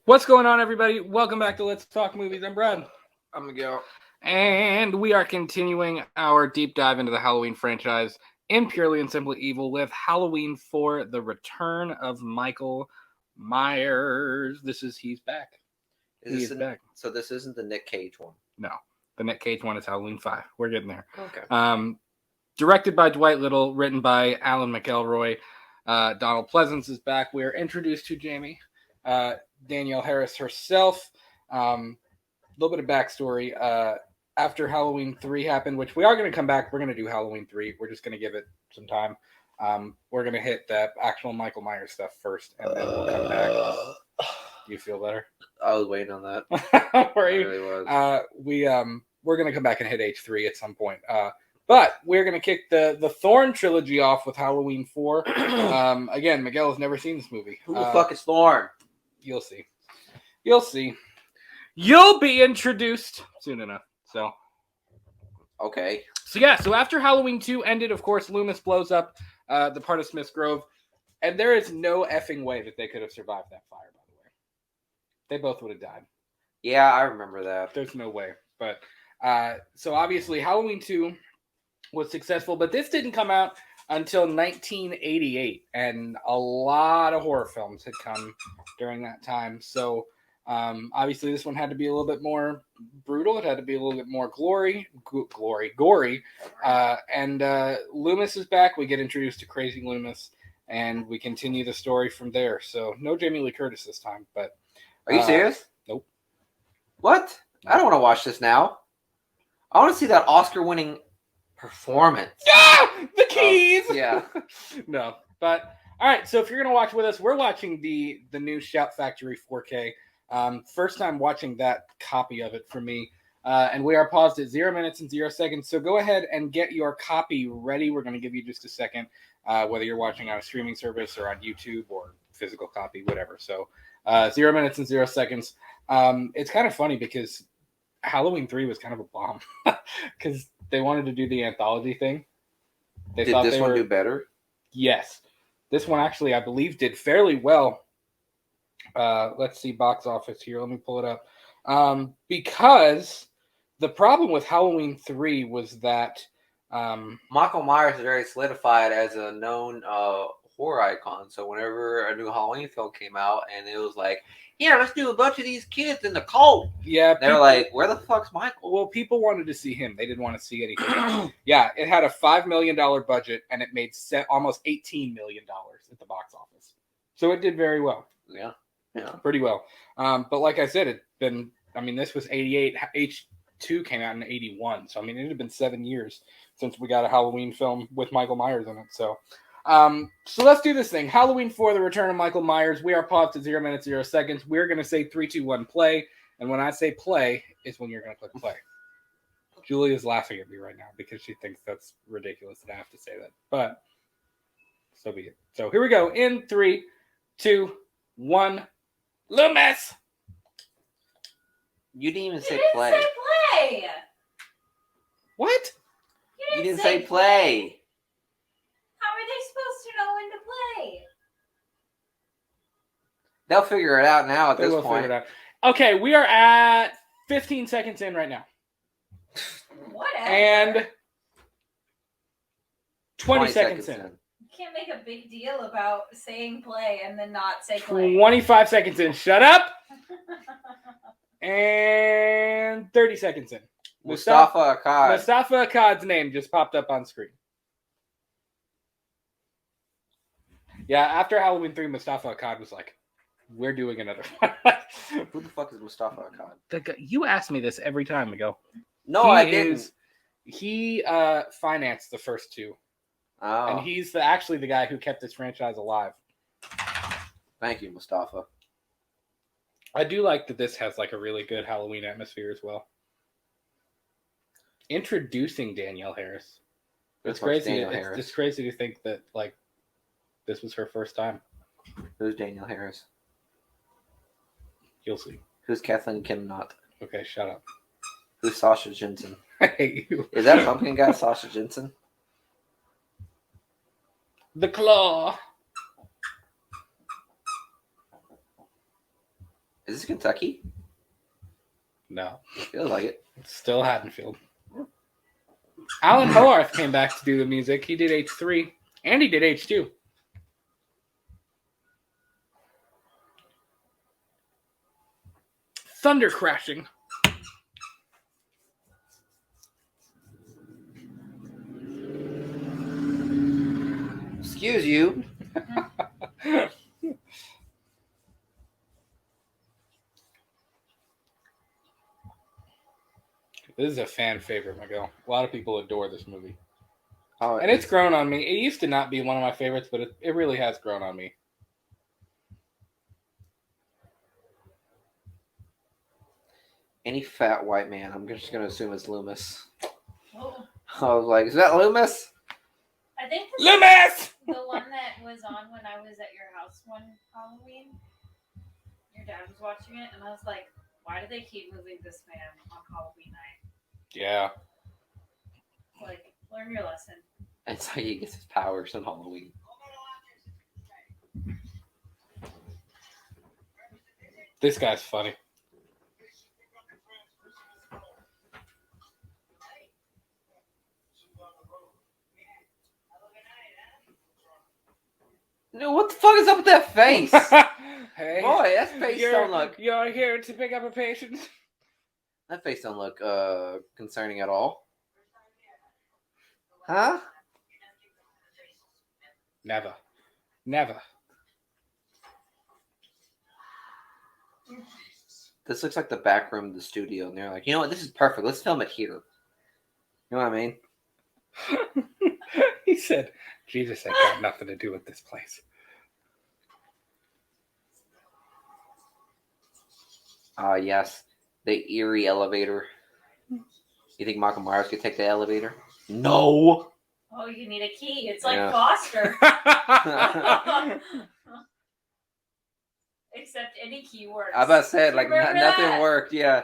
What's going on, everybody? Welcome back to Let's Talk Movies. I'm Brad. I'm Miguel. And we are continuing our deep dive into the Halloween franchise in Purely and Simply Evil with Halloween 4, The Return of Michael Myers. He's back. He's back. So this isn't the Nick Cage one? No. The Nick Cage one is Halloween 5. We're getting there. Okay. Directed by Dwight Little, written by Alan McElroy. Donald Pleasance is back. We are introduced to Jamie. Danielle Harris herself. A little bit of backstory. After Halloween 3 happened, which we are going to come back, we're going to do Halloween 3. We're just going to give it some time. We're going to hit the actual Michael Myers stuff first, and then we'll come back. Do you feel better? I was waiting on that. Were you? I really was. We're going to come back and hit H3 at some point. But we're going to kick the Thorn trilogy off with Halloween 4. Again, Miguel has never seen this movie. Who the fuck is Thorn? You'll see. You'll see. You'll be introduced soon enough. So, okay. So after Halloween 2 ended, of course, Loomis blows up the part of Smith's Grove. And there is no effing way that they could have survived that fire, by the way. They both would have died. Yeah, I remember that. There's no way. But, so obviously, Halloween 2 was successful, but this didn't come out until 1988, and a lot of horror films had come during that time. So obviously this one had to be a little bit more brutal. It had to be a little bit more gory. And Loomis is back. We get introduced to Crazy Loomis, and we continue the story from there. So no Jamie Lee Curtis this time. But are you serious? Nope. What? I don't want to watch this now. I want to see that Oscar-winning performance. Yeah, the keys. Yeah. No, but all right. So if you're gonna watch with us, we're watching the new Shout Factory 4K. First time watching that copy of it for me, and we are paused at 0 minutes and 0 seconds. So go ahead and get your copy ready. We're gonna give you just a second, whether you're watching on a streaming service or on YouTube or physical copy, whatever. So 0 minutes and 0 seconds. It's kind of funny because Halloween 3 was kind of a bomb because they wanted to do the anthology thing. Did this one do better? Yes. This one actually, I believe, did fairly well. Let's see box office here. Let me pull it up. Because the problem with Halloween 3 was that Michael Myers is very solidified as a known horror icon. So whenever a new Halloween film came out and it was like, yeah, let's do a bunch of these kids in the cult. Yeah. They were like, where the fuck's Michael? Well, people wanted to see him. They didn't want to see anything else. Yeah, it had a $5 million budget, and it made almost $18 million at the box office. So it did very well. Yeah. Pretty well. But like I said, this was 88. H2 came out in 81. So, it had been 7 years since we got a Halloween film with Michael Myers in it. So let's do this thing. Halloween 4, The Return of Michael Myers. We are paused at 0 minutes, 0 seconds. We're going to say 3, 2, 1, play. And when I say play, is when you're going to click play. Julie is laughing at me right now because she thinks that's ridiculous that I have to say that. But so be it. So here we go. In 3, 2, 1. Loomis! You didn't even say You didn't play. say play. What? You didn't say play. How are they supposed to know when to play? They'll figure it out now at They this will point. figure it out. Okay, we are at 15 seconds in right now. Whatever. And 20 seconds in. You can't make a big deal about saying play and then not say play. 25 seconds in. Shut up! And 30 seconds in. Mustafa Akkad. Mustafa Akkad's name just popped up on screen. Yeah, after Halloween 3, Mustafa Akkad was like, we're doing another one. Who the fuck is Mustafa Akkad? You ask me this every time, Miguel. No, I didn't. He financed the first two. Oh. And he's actually the guy who kept this franchise alive. Thank you, Mustafa. I do like that this has like a really good Halloween atmosphere as well. Introducing Danielle Harris. It's crazy. It's crazy to think that like this was her first time. Who's Danielle Harris? You'll see. Who's Kathleen Kim Knott? Okay, shut up. Who's Sasha Jensen? I hate you. Is that pumpkin guy Sasha Jensen? The Claw. Is this Kentucky? No, Feels like it. it's still Haddonfield. Alan Hoarth came back to do the music. He did H3, and he did H2. Thunder crashing. Excuse you. This is a fan favorite, Miguel. A lot of people adore this movie. Oh, And it's grown on me. It used to not be one of my favorites, but it really has grown on me. any fat white man. I'm just gonna assume it's Loomis. Oh, I was like, is that Loomis? I think this Loomis! is the one that was on when I was at your house one Halloween. Your dad was watching it, and I was like, why do they keep moving this man on Halloween night? Yeah. Like, learn your lesson. It's like he gets his powers on Halloween. This guy's funny. No, what the fuck is up with that face? Hey, Boy, that face don't look. You're here to pick up a patient. That face don't look concerning at all. Huh? Never. Never. This looks like the back room of the studio, and they're like, you know what? This is perfect. Let's film it here. You know what I mean? He said, Jesus ain't got nothing to do with this place. Yes. The eerie elevator. You think Michael Myers could take the elevator? No! Oh, you need a key. It's like Yeah. Foster. Except any key works. I about to say, like, Remember nothing that? worked, yeah.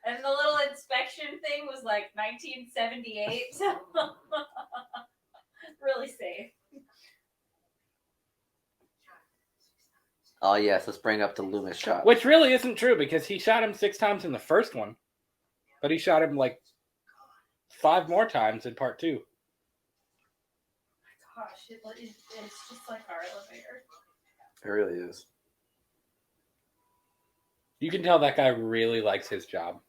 And the little inspection thing was like 1978. Really safe. Oh, yes. Let's bring up the Loomis shot. Which really isn't true because he shot him 6 times in the first one. But he shot him like 5 more times in part 2. Gosh, it's just like our elevator. It really is. You can tell that guy really likes his job.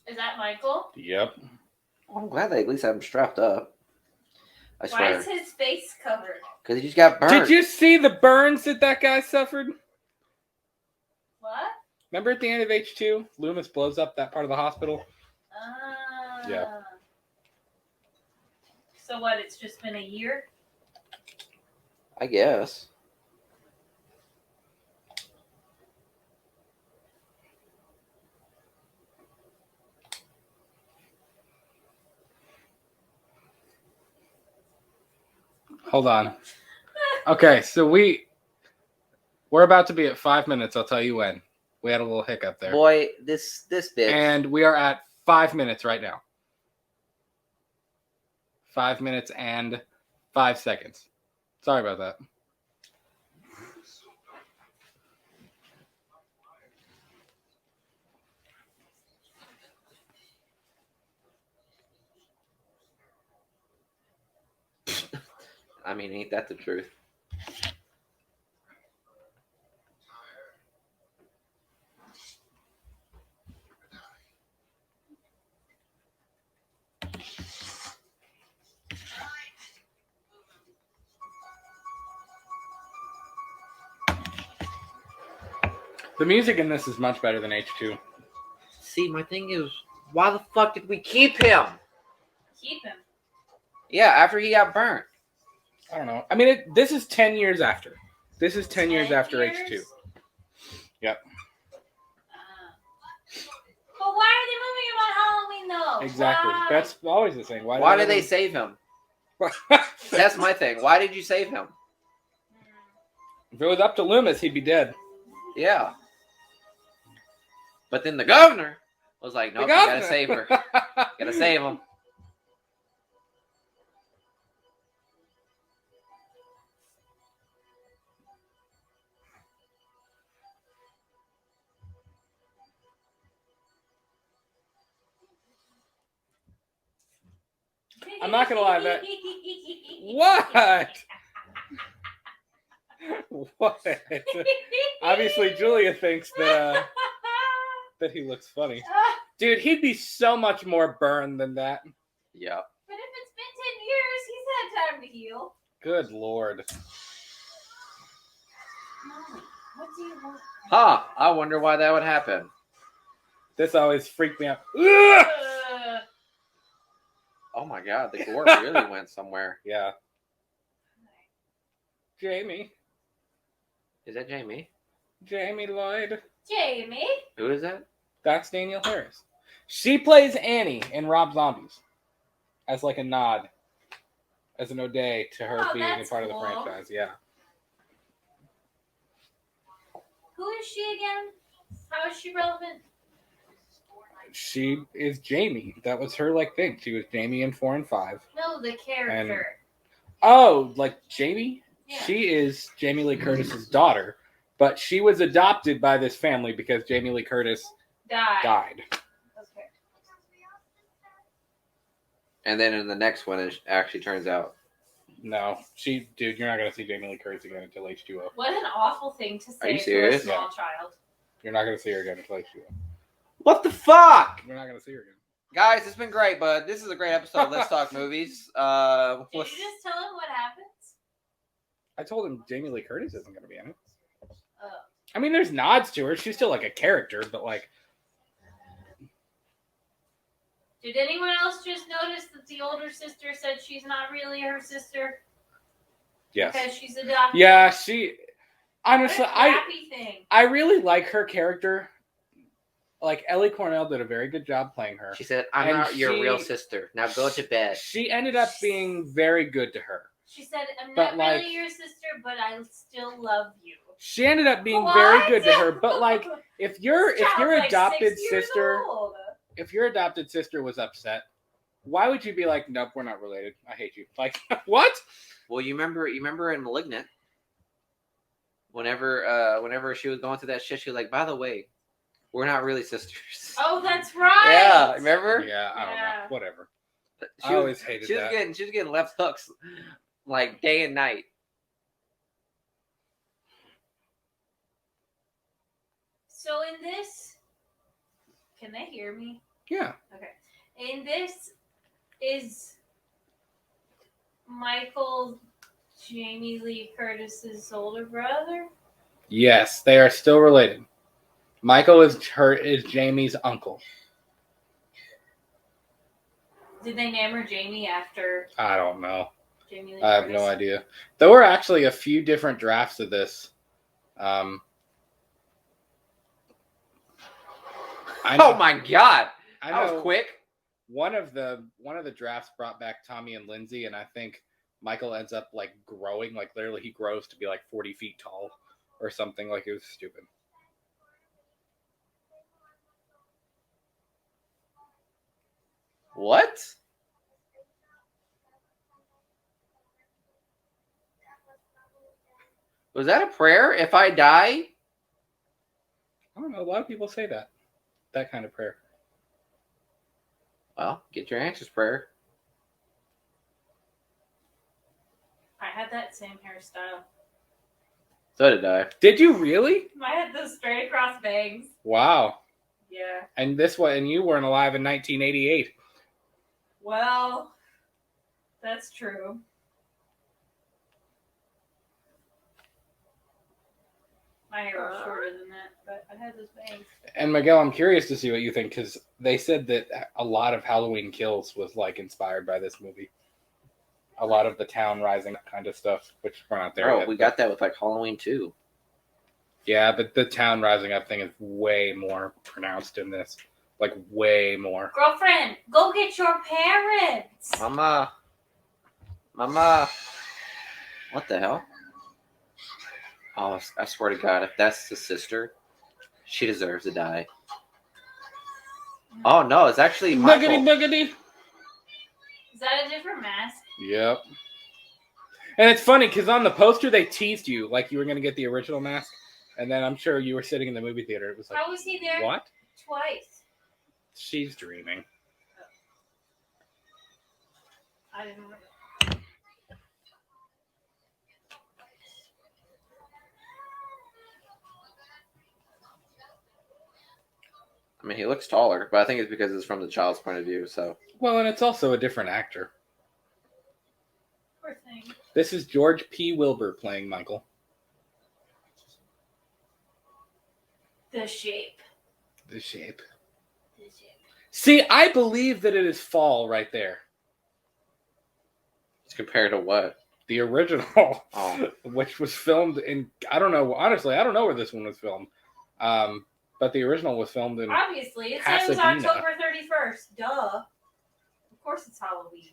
Is that Michael? Yep. Well, I'm glad they at least have him strapped up. I Why swear. is his face covered? Because he just got burned. Did you see the burns that guy suffered? What? Remember at the end of H2, Loomis blows up that part of the hospital? Yeah. So what, it's just been a year? I guess. Hold on. Okay, so we're about to be at 5 minutes. I'll tell you when. We had a little hiccup there. Boy, this bitch. And we are at 5 minutes right now. 5 minutes and 5 seconds. Sorry about that. I mean, ain't that the truth? The music in this is much better than H2. See, my thing is, why the fuck did we keep him? Keep him. Yeah, after he got burnt. I don't know. I mean, this is 10 years after. This is 10 years after H2. Yep. But why are they moving him on Halloween though? Exactly. Why? That's always the thing. Why did they save him? That's my thing. Why did you save him? If it was up to Loomis, he'd be dead. Yeah. But then the governor was like, nope, you gotta save her. Gotta save him. I'm not gonna lie, that what? What? Obviously, Julia thinks that that he looks funny. Dude, he'd be so much more burned than that. Yeah. But if it's been 10 years, he's had time to heal. Good lord. Molly, what do you want? Huh. I wonder why that would happen. This always freaked me out. Oh my god, the gore really went somewhere. Yeah. Jamie. Is that Jamie? Jamie Lloyd. Jamie. Who is that? That's Danielle Harris. She plays Annie in Rob Zombies. As like a nod. As an ode to her being a part of the cool. franchise. Yeah. Who is she again? How is she relevant? She is Jamie. That was her like thing. She was Jamie in 4 and 5. No, the character. Oh, like Jamie? Yeah. She is Jamie Lee Curtis's daughter, but she was adopted by this family because Jamie Lee Curtis died. Okay. And then in the next one, it actually turns out. No, dude, you're not gonna see Jamie Lee Curtis again until H2O. What an awful thing to say you to a serious? small child. You're not gonna see her again until H2O. What the fuck? You're not gonna see her again. Guys, it's been great, but this is a great episode of Let's Talk Movies. Did you just tell him what happens? I told him Jamie Lee Curtis isn't gonna be in it. Oh. I mean, there's nods to her. She's still like a character, but like. Did anyone else just notice that the older sister said she's not really her sister? Yes. Because she's adopted. Yeah, she. Honestly, What a crappy thing. I really like her character. Like, Ellie Cornell did a very good job playing her. She said, I'm And not your she- real sister. Now go to bed. She ended up being very good to her. She said, I'm But, not like- really your sister, but I still love you. She ended up being What? very good to her. But like, if This your child's like adopted 6 years sister, old. if your adopted sister was upset, why would you be like, nope, we're not related. I hate you. Like, what? Well, you remember in Malignant, whenever she was going through that shit, she was like, by the way, we're not really sisters. Oh, that's right. Yeah, remember? Yeah, I don't Yeah. know. Whatever. She I always hated she was that. getting left hooks like day and night. So in this, can they hear me? Yeah. Okay. In this, is Michael Jamie Lee Curtis's older brother? Yes, they are still related. Michael is Jamie's uncle. Did they name her Jamie after I don't know. Jamie Lee I have Curtis? no idea. There were actually a few different drafts of this. I know, Oh my god. I That know was quick. one of the drafts brought back Tommy and Lindsay, and I think Michael ends up like growing, like literally he grows to be like 40 feet tall or something. Like, it was stupid. What? Was that a prayer? If I die? I don't know. A lot of people say that kind of prayer. Well, get your answers, prayer. I had that same hairstyle. So did I. Did you really? I had those straight across bangs. Wow. Yeah. And this one, and you weren't alive in 1988. Well, that's true. My hair was shorter than that, but I had those bangs. And Miguel, I'm curious to see what you think, because they said that a lot of Halloween Kills was like inspired by this movie. A lot of the town rising kind of stuff, which we're not there Oh, yet. we got that with like Halloween 2. Yeah, but the town rising up thing is way more pronounced in this. Like, way more. Girlfriend, go get your parents. Mama. What the hell? Oh, I swear to God, if that's the sister, she deserves to die. Oh no, it's actually Michael. Boogity boogity. Is that a different mask? Yep. And it's funny, because on the poster, they teased you like you were going to get the original mask. And then I'm sure you were sitting in the movie theater. It was like, How was he there what? twice? She's dreaming. I didn't know. I mean, he looks taller, but I think it's because it's from the child's point of view. So Well, and it's also a different actor. Poor thing. This is George P. Wilbur playing Michael. The shape. The shape. The shape. See, I believe that it is fall right there. it's compared to what? The original, Oh. which was filmed in, I don't know, honestly, I don't know where this one was filmed. But the original was filmed in Obviously, it said it was Pasadena. October 31st. Duh. Of course it's Halloween.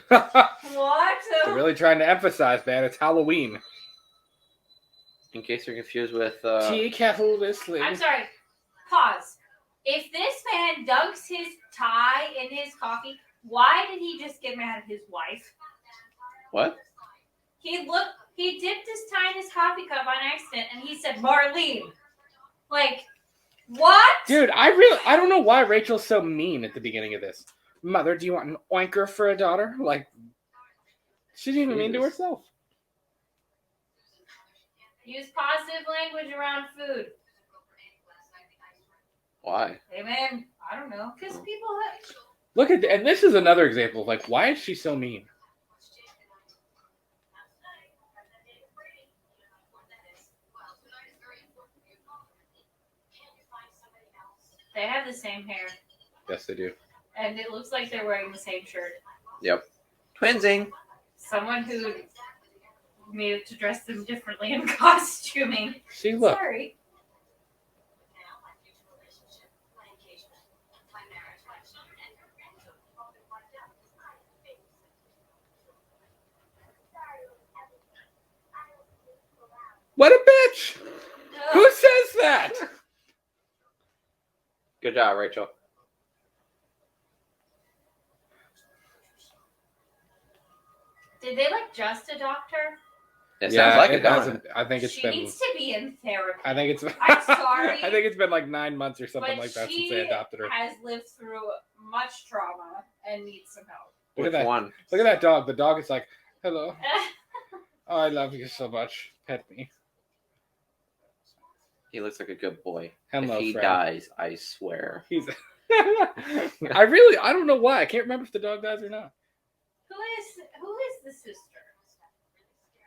They're What? really trying to emphasize, man, it's Halloween. In case you're confused with Tea kettle whistling. I'm sorry. Pause. If this man dunks his tie in his coffee, why did he just get mad at his wife? what? He dipped his tie in his coffee cup on accident, and he said, Marlene. Like, what? Dude, I don't know why Rachel's so mean at the beginning of this. Mother, do you want an oinker for a daughter? Like, she didn't even mean to Jesus. herself. Use positive language around food. Why? Hey, man, I don't know. Because people have... Look at, and this is another example of, like, why is she so mean? They have the same hair. Yes, they do. And it looks like they're wearing the same shirt. Yep. Twinsing. Someone who needed to dress them differently in costuming. See, look. Sorry. What a bitch! Who says that? Good job, Rachel. Did they just adopt her? It sounds like it it, don't hasn't. it? I think it's She been. needs to be in therapy. I think it's. I'm sorry. I think it's been like 9 months or something But like that since she they adopted her. has lived through much trauma and needs some help. Look at Which that. one? Look at that dog. The dog is like, hello. Oh, I love you so much. Pet me. He looks like a good boy. Hello, if he friend. dies, I swear. He's. I don't know why. I can't remember if the dog dies or not. Who is the sister?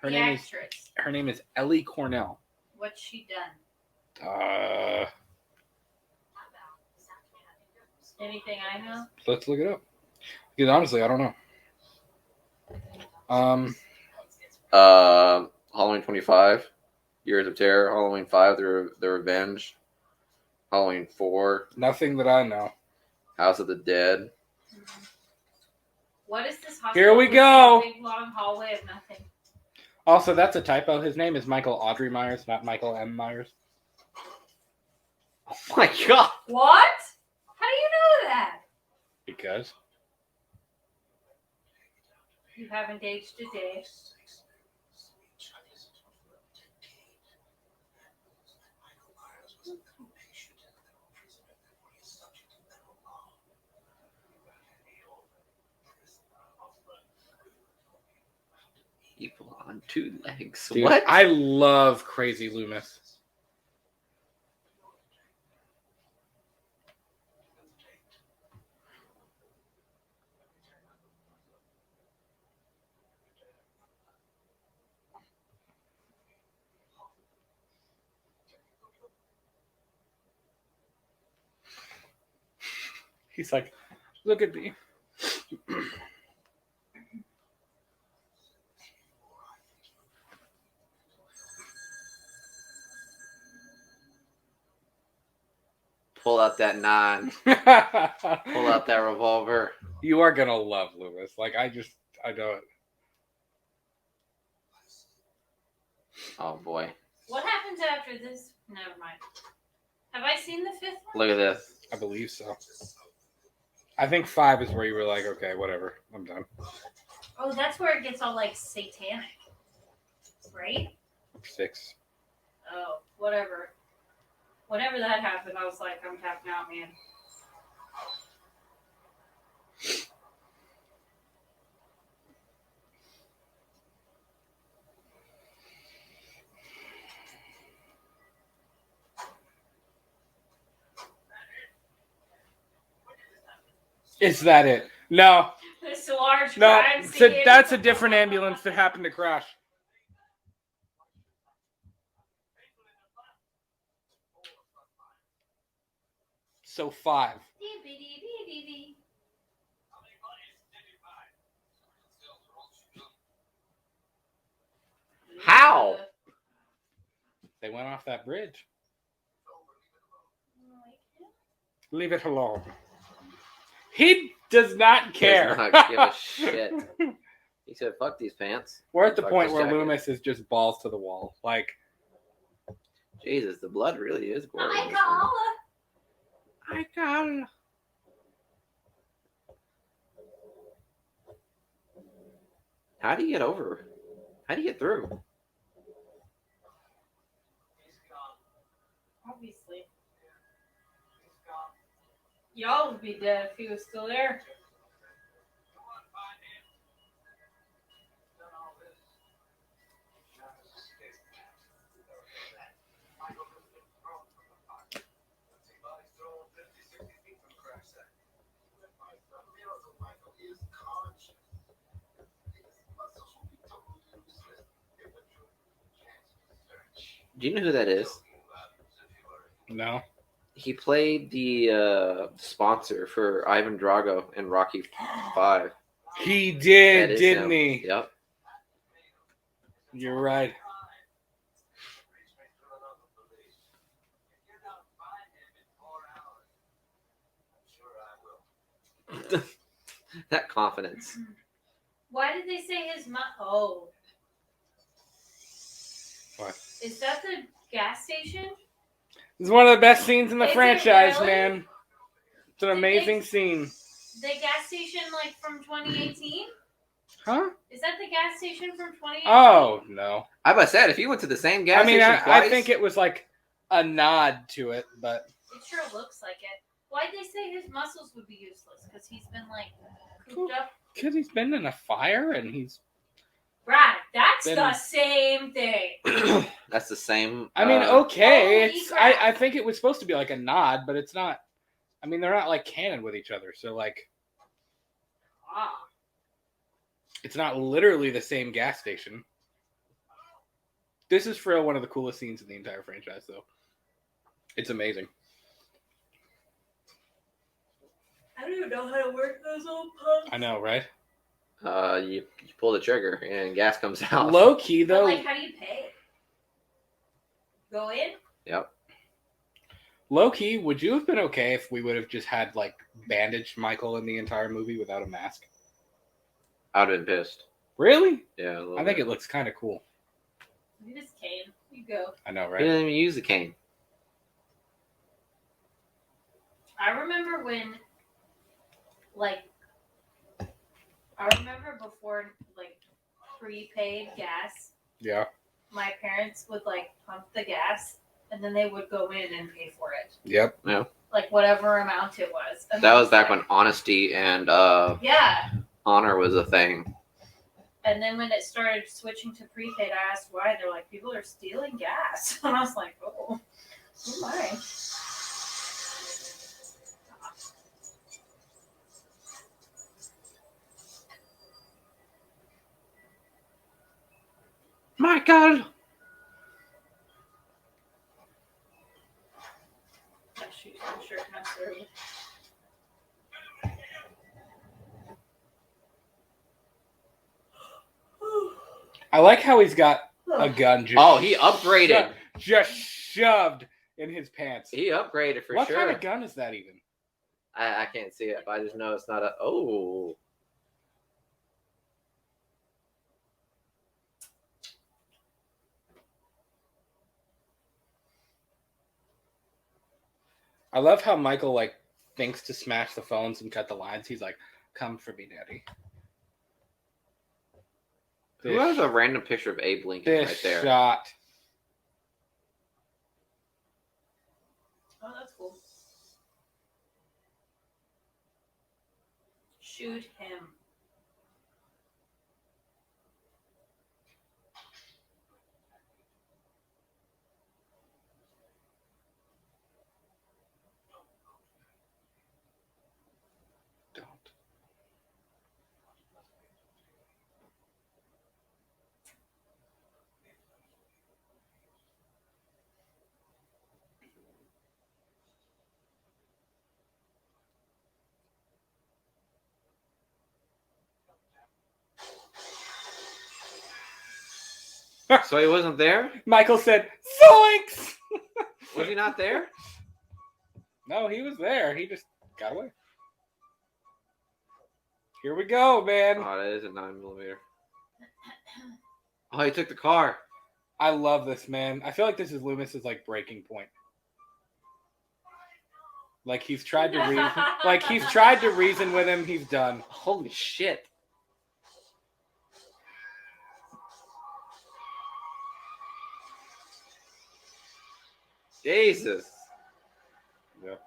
Her the name actress. is. Her name is Ellie Cornell. What's she done? Anything I know? Let's look it up. Because honestly, I don't know. Halloween 25, Years of Terror. Halloween 5, The Revenge. Halloween 4, Nothing that I know. House of the Dead. What is this hospital? Here we with go. this big long hallway of nothing. Also, that's a typo. His name is Michael Audrey Myers, not Michael M. Myers. Oh my god! What? How do you know that? Because. You haven't aged a day. Evil on 2 legs. Dude, What? I love Crazy Loomis. He's like, look at me. Pull out that 9. Pull out that revolver. You are gonna love Loomis. Like, I know it. Oh boy. What happens after this? Never mind. Have I seen the fifth one? Look at this. I believe so. I think 5 is where you were like, okay, whatever, I'm done. Oh, that's where it gets all satanic. Right? 6. Oh, whatever. Whenever that happened, I was like, I'm tapping out, man. Is that it? No. This large No. crime So scene. that's a different ambulance that happened to crash. So 5. How? They went off that bridge. Leave it alone. He does not care. Does not give a shit. He said, "Fuck these pants." We're at the Fuck point this where jacket. Loomis is just balls to the wall. Like, Jesus, the blood really is gory. in this one. I got. How do you get over? How do you get through? Obviously. Y'all would be dead if he was still there. Do you know who that is? No. He played the sponsor for Ivan Drago in Rocky 5. He did, That is didn't him. he? Yep. You're right. That confidence. Why did they say his Oh. What? Is that the gas station? It's one of the best scenes in the Is it franchise, really? man. It's an amazing scene. The gas station, like, from 2018? Huh? Is that the gas station from 2018? Oh, no. I about said if you went to the same gas I mean, station I twice, think it was like a nod to it, but It sure looks like it. Why'd they say his muscles would be useless? Because he's been, like, cooped up? because he's been in a fire and he's. Brad, that's Been- the same thing. that's the same. I mean, okay. Holy It's. crap. I think it was supposed to be like a nod, but it's not. I mean, they're not like canon with each other, so like, Ah. it's not literally the same gas station. This is for real one of the coolest scenes in the entire franchise, though. It's amazing. I don't even know how to work those old pumps. I know, right? You pull the trigger and gas comes out. Low key But, though. like, how do you pay? Go in? Yep. Low key, would you have been okay if we would have just had like bandaged Michael in the entire movie without a mask? I would have been pissed. Really? Yeah. A little I think bit. it looks kind of cool. You just came. You go. I know, He right? didn't even use the cane. I remember when, like, before, like, prepaid gas, Yeah. my parents would, like, pump the gas, and then they would go in and pay for it. Yep. Like, whatever amount it was. And That then was it's back like- when honesty and Yeah. honor was a thing. And then when it started switching to prepaid, I asked why. They're like, people are stealing gas. And I was like, oh my. Michael. I'm sure can I serve it? I like how he's got a gun just Oh, he upgraded. just shoved in his pants. He upgraded for what sure. kind of gun is that even? I can't see it, but I just know it's not a. Oh. I love how Michael like thinks to smash the phones and cut the lines. He's like, "Come for me, Daddy." Who has a random picture of Abe Lincoln This right there? shot. Oh, that's cool. Shoot him. Don't So he wasn't there? Michael said, "Zoinks!" Was he not there? No, he was there. He just got away. Here we go, man. Oh, that is a 9mm. Oh, he took the car. I love this, man. I feel like this is Loomis's like breaking point. Like he's tried to reason with him. He's done. Holy shit. Jesus. Yep.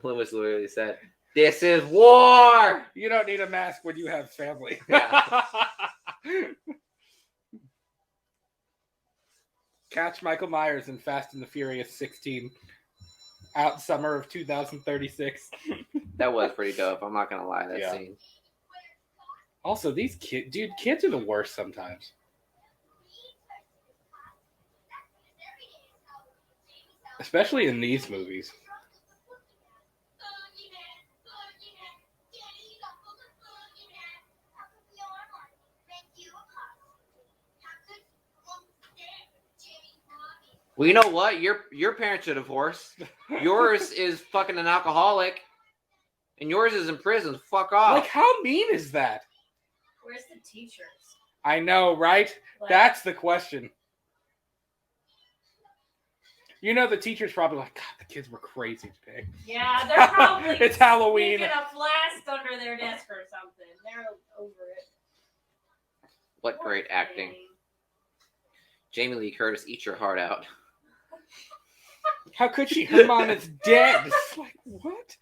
Loomis literally said, "This is war." You don't need a mask when you have family. Yeah. Catch Michael Myers in Fast and the Furious 16. Out summer of 2036. That was pretty dope. I'm not gonna lie, that Yeah. scene. Also, these kids are the worst sometimes. Especially in these movies. Well, you know what? Your parents should divorce. Yours is fucking an alcoholic, and yours is in prison. Fuck off. Like, how mean is that? Where's the teachers? I know, right? Like, That's the question. You know, the teacher's probably like, God, the kids were crazy today. yeah, they're probably It's Halloween. sneaking a flask under their desk or something. They're over it. What great acting. Jamie Lee Curtis, eat your heart out. How could she? Her mom is dead. It's like, what?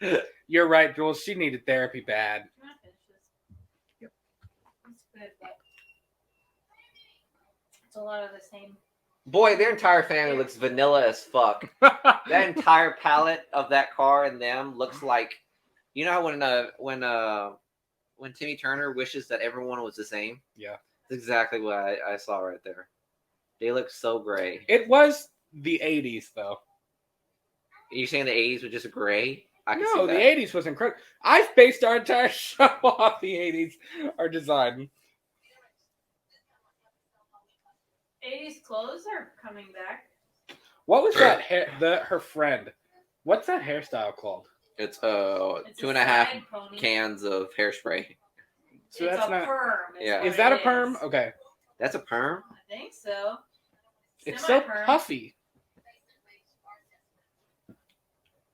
You're right, Jules. She needed therapy bad. Can I finish this? Yep. It's good, but it's a lot of the same. Boy, their entire family looks vanilla as fuck. That entire palette of that car and them looks like, you know how when Timmy Turner wishes that everyone was the same? Yeah. That's exactly what I saw right there. They look so gray. It was the 80s, though. Are you saying the 80s was just gray? I can see No, the that. 80s was incredible. I've based our entire show off the 80s, our design. 80s clothes are coming back. What was that her friend? What's that hairstyle called? It's It's 2.5 side pony. cans of hairspray. So it's that's a not. perm. Yeah. Is that a perm? Okay. That's a perm? I think so. It's so Semi-perm. puffy.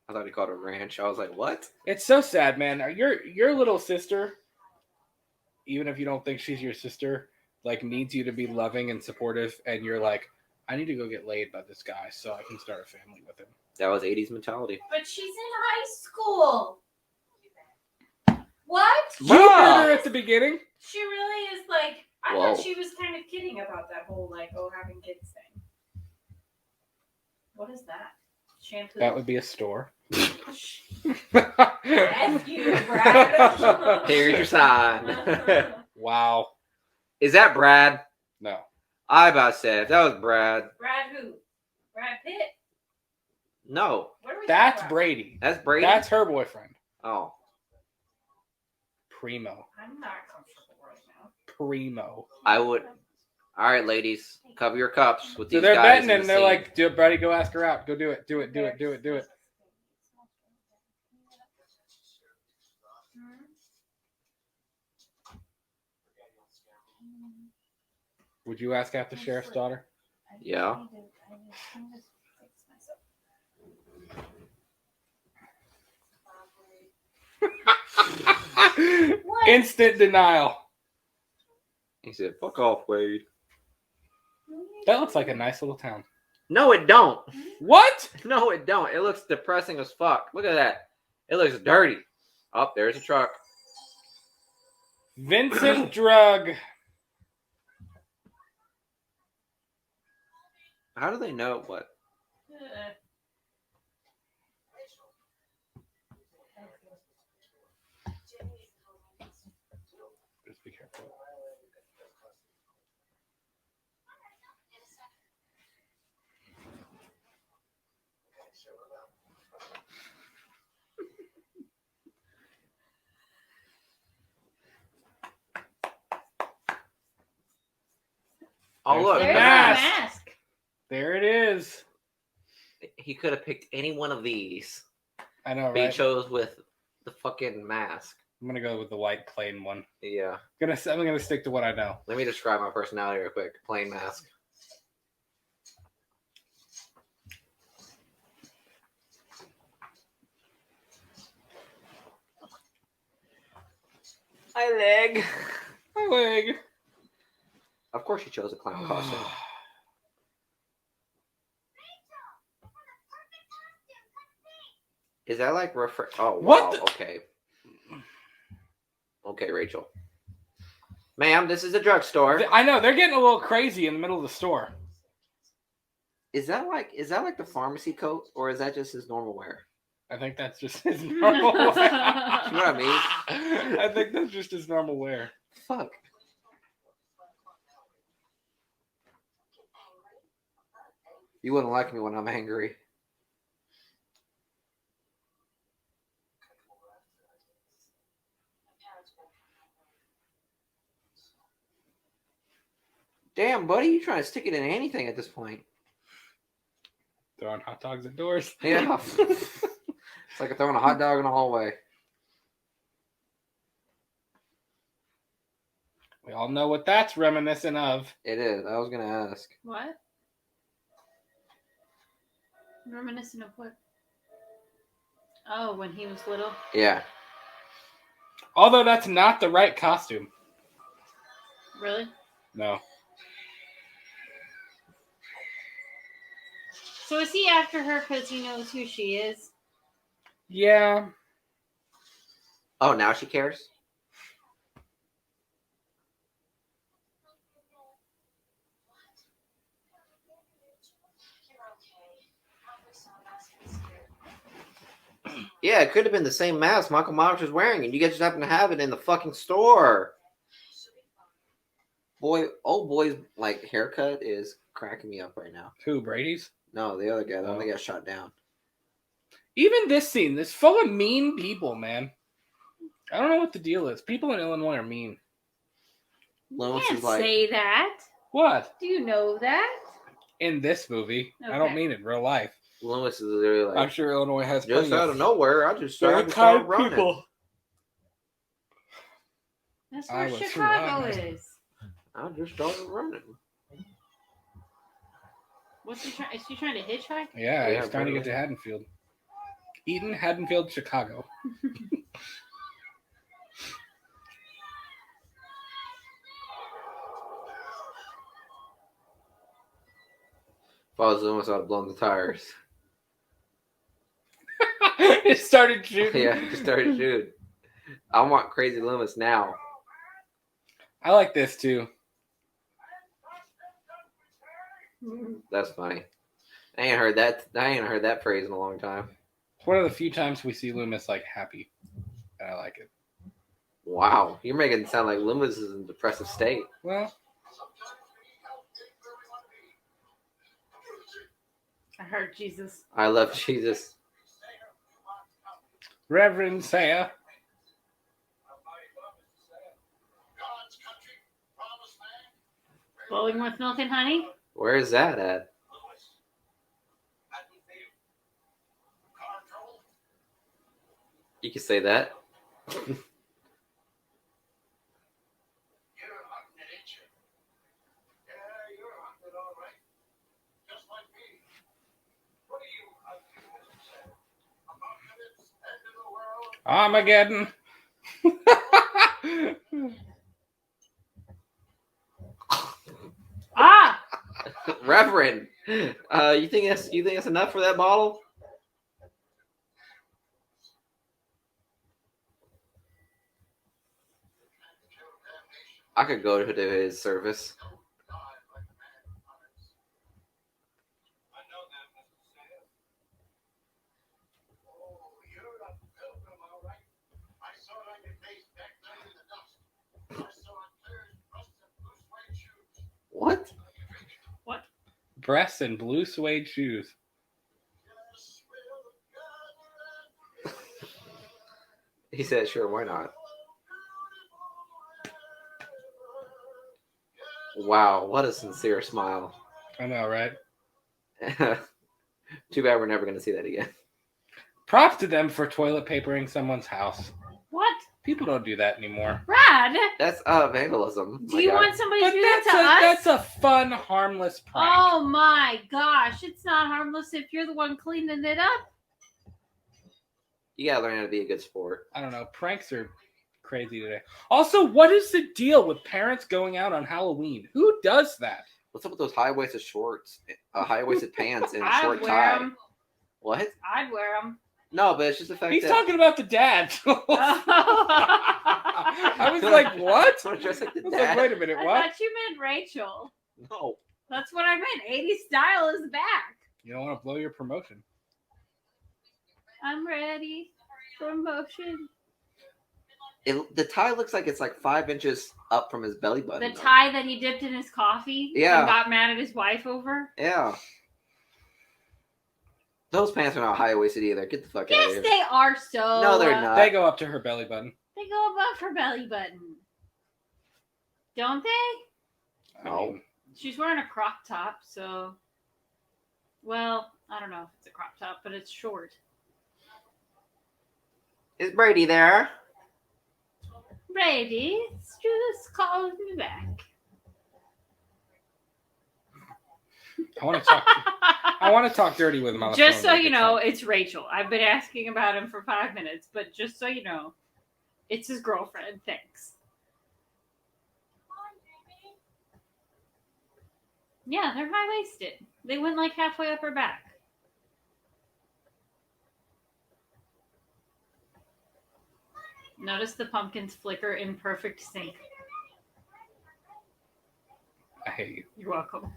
I thought he called it a ranch. I was like, what? It's so sad, man. Your little sister, even if you don't think she's your sister, like needs you to be loving and supportive, and you're like, I need to go get laid by this guy so I can start a family with him. That was 80s mentality. But she's in high school. What? You heard her at the beginning. She really is like. I Whoa. thought she was kind of kidding about that whole like having kids thing. What is that? Shampoo. That would be a store. F you, Brad. Here's your sign. Wow. Is that Brad? No. I about said that was Brad. Brad who? Brad Pitt. No, What are we That's talking about? Brady. that's Brady. That's her boyfriend. Oh, Primo. I'm not comfortable right now. Primo. I would. All right, ladies, cover your cups with So these they're guys. betting in and the they're scene. like, Brady, go ask her out. Go do it. Do it. Do it. Do it. Do it. Would you ask out the sheriff's daughter? Yeah. What? Instant denial. He said, "Fuck off, Wade." That looks like a nice little town. No, it don't. What? No, it don't. It looks depressing as fuck. Look at that. It looks dirty. Oh, there's a truck. Vincent Drug. How do they know what? Just be careful. Oh, There's look. the There's The the mask. mask. There it is. He could have picked any one of these. I know, But he right? chose with the fucking mask. I'm gonna go with the white plain one. Yeah. I'm gonna stick to what I know. Let me describe my personality real quick. Plain mask. My leg. My leg. Of course you chose a clown costume. Is that like Oh, What wow. the- Okay. Okay, Rachel. Ma'am, this is a drugstore. I know they're getting a little crazy in the middle of the store. Is that like the pharmacy coat, or is that just his normal wear? I think that's just his normal wear. You know what I mean? I think that's just his normal wear. Fuck. You wouldn't like me when I'm angry. Damn, buddy, you trying to stick it in anything at this point? Throwing hot dogs at doors. Yeah. It's like throwing a hot dog in the hallway. We all know what that's reminiscent of. It is. I was gonna ask. What? Reminiscent of what? Oh, when he was little. Yeah. Although that's not the right costume. Really? No. So is he after her because he knows who she is? Yeah. Oh, now she cares? Yeah, it could have been the same mask Michael Myers was wearing, and you guys just happen to have it in the fucking store. Boy, old boy's like haircut is cracking me up right now. Who, Brady's? No, the other guy, the one Oh. that got shot down. Even this scene, it's full of mean people, man. I don't know what the deal is. People in Illinois are mean. You Lewis can't is like, say that. What? Do you know that? In this movie. I don't Okay. mean in real life. Lewis is literally like, I'm sure Illinois has just plenty out of of nowhere, I just very started to start kind running. people. That's I where was Chicago right. is. I just started running. What's he trying? Is he trying to hitchhike? Yeah, Yeah, he's trying to get to apparently. Haddonfield. Eaton, Haddonfield, Chicago. If I was Lewis, I'd have blown the tires. It started shooting. Yeah, just started shooting. I want Crazy Loomis now. I like this too. That's funny. I ain't heard that phrase in a long time. It's one of the few times we see Loomis like happy. And I like it. Wow, you're making it sound like Loomis is in a depressive state. Well, I heard Jesus. I love Jesus. Reverend Saya. Bowling with milk and honey? Where is that at? You can say that. Armageddon. Ah! Reverend, you think that's enough for that bottle? I could go to his service. What? What? Breasts and blue suede shoes. He said, sure, why not? Wow, what a sincere smile. I know, right? Too bad we're never going to see that again. Props to them for toilet papering someone's house. What? People don't do that anymore. Brad, That's vandalism. do you want somebody But to do that to us? that's a fun, harmless prank. Oh my gosh, it's not harmless if you're the one cleaning it up. You gotta learn how to be a good sport. I don't know. Pranks are crazy today. Also, what is the deal with parents going out on Halloween? Who does that? What's up with those high-waisted shorts, high-waisted pants, and a I'd short wear tie? 'em. What? I'd wear them. No, but it's just the fact He's that talking about the dad. I was like, what? I'm dressed like the I was dad. like, wait a minute, I what? thought you meant Rachel. No. That's what I meant. 80s style is back. You don't want to blow your promotion. I'm ready for motion. The tie looks like it's like 5 inches up from his belly button. The though. tie that he dipped in his coffee Yeah. and got mad at his wife over. Yeah. Those pants are not high-waisted either. Get the fuck out of Yes, here. they are so. No, they're not. They go up to her belly button. They go above her belly button. Don't they? I No. mean, She's wearing a crop top, so. Well, I don't know if it's a crop top, but it's short. Is Brady there? Brady, just called me back. I want to talk dirty with him on the Just phone, so like you it's know, fun. it's Rachel. I've been asking about him for 5 minutes, but just so you know, it's his girlfriend. Thanks. Yeah, they're high-waisted. They went like halfway up her back. Notice the pumpkins flicker in perfect sync. I hate you. You're welcome.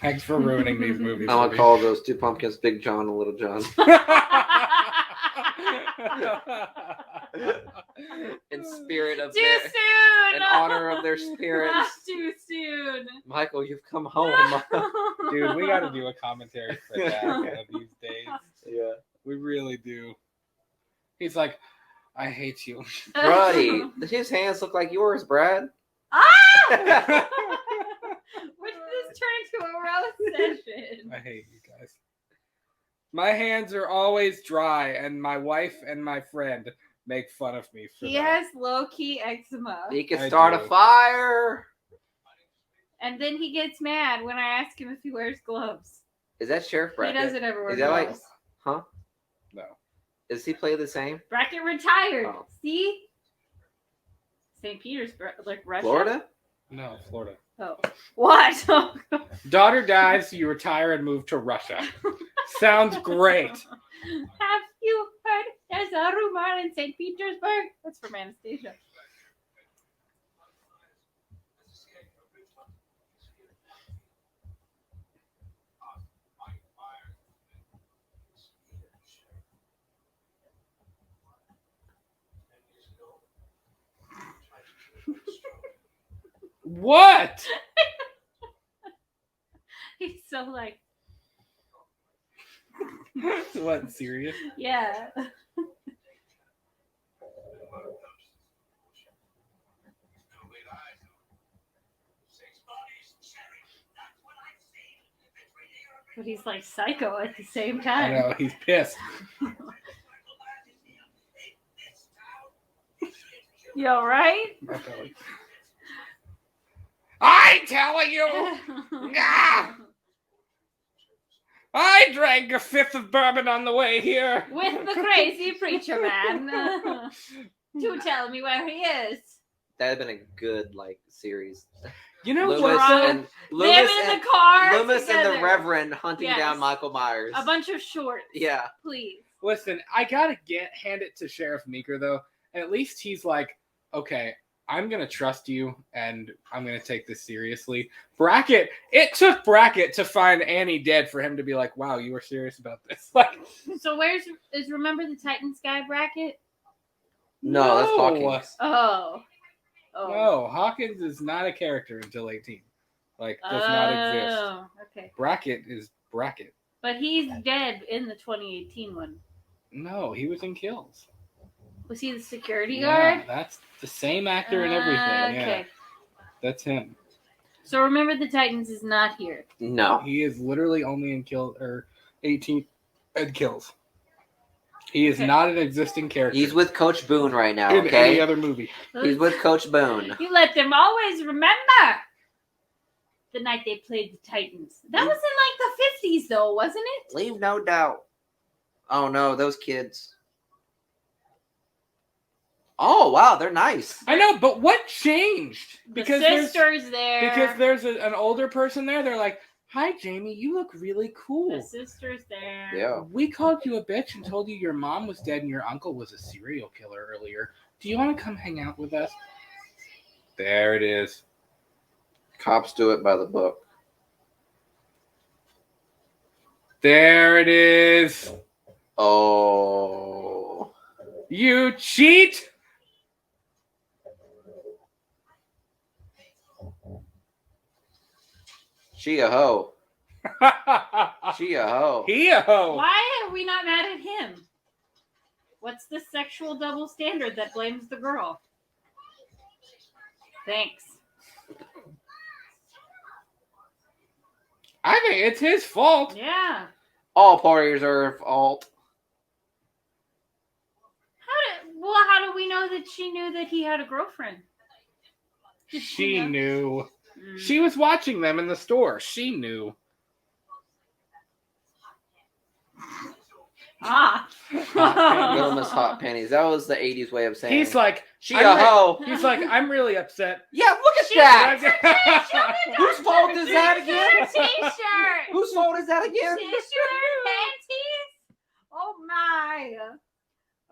Thanks for ruining these movies. I'm for gonna me. call those two pumpkins Big John and Little John. In spirit of Too their, soon! in honor of their spirits. Too soon! Michael, you've come home. Dude, we got to do a commentary for that one of these days. Yeah. We really do. He's like, I hate you. Brody, his hands look like yours, Brad. Ah! When did this turn into a roast session? I hate you guys. My hands are always dry, and my wife and my friend make fun of me for He that. has low-key eczema. He can I start do. a fire. And then he gets mad when I ask him if he wears gloves. Is that Sheriff Brackett? He doesn't ever wear Is that like- gloves. Huh? No. Does he play the same? Brackett retired. Oh. See? St. Petersburg, like Russia. Florida? No, Florida. Oh. What? Oh, Daughter dies, you retire and move to Russia. Sounds great. Have you heard there's a rumor in St. Petersburg? That's from Anastasia. What? He's so like, What, serious? yeah. But he's like psycho at the same I time. know, he's pissed. You all right? My belly. I tell you, Ah! I drank a fifth of bourbon on the way here. With the crazy preacher man. To tell me where he is. That'd have been a good series. You know Loomis what? Right. and Them Loomis in and the car. Loomis and together. the Reverend hunting Yes. down Michael Myers. A bunch of shorts. Yeah. Please. Listen, I gotta hand it to Sheriff Meeker though. At least he's like, okay, I'm gonna trust you, and I'm gonna take this seriously. Brackett, it took Brackett to find Annie dead for him to be like, wow, you were serious about this. Like, So is Remember the Titans guy Brackett? No, that's Hawkins. Oh. No, Hawkins is not a character until 18. Like, does not exist. Oh, okay. Brackett is Brackett. But he's dead in the 2018 one. No, he was in Kills. Was he the security Yeah, guard? that's the same actor and everything. Yeah, Okay. that's him. So remember, the Titans is not here. No. He is literally only in 18 and kills. He is Okay. not an existing character. He's with Coach Boone right now, in okay? any other movie. He's with Coach Boone. You let them always remember the night they played the Titans. That was in the 50s, though, wasn't it? Leave no doubt. Oh no, those kids. Oh wow, they're nice. I know, but what changed? The sister's there. Because there's an older person there. They're like, "Hi, Jamie, you look really cool. The sister's there. Yeah. We called you a bitch and told you your mom was dead and your uncle was a serial killer earlier. Do you want to come hang out with us?" There it is. Cops do it by the book. There it is. Oh. You cheat. She a hoe. She a hoe. He a hoe. Why are we not mad at him? What's the sexual double standard that blames the girl? Thanks. I think it's his fault. Yeah. All parties are at fault. How do we know that she knew that he had a girlfriend? Did She know? knew. Mm. She was watching them in the store. She knew. Ah. Little Miss Hot Panties. That was the 80s way of saying He's like, she a hoe. He's like, I'm really upset. Yeah, look at She's that. Whose fault is that Her again? t-shirt. Whose fault is that again? T-shirt, panties. Oh my.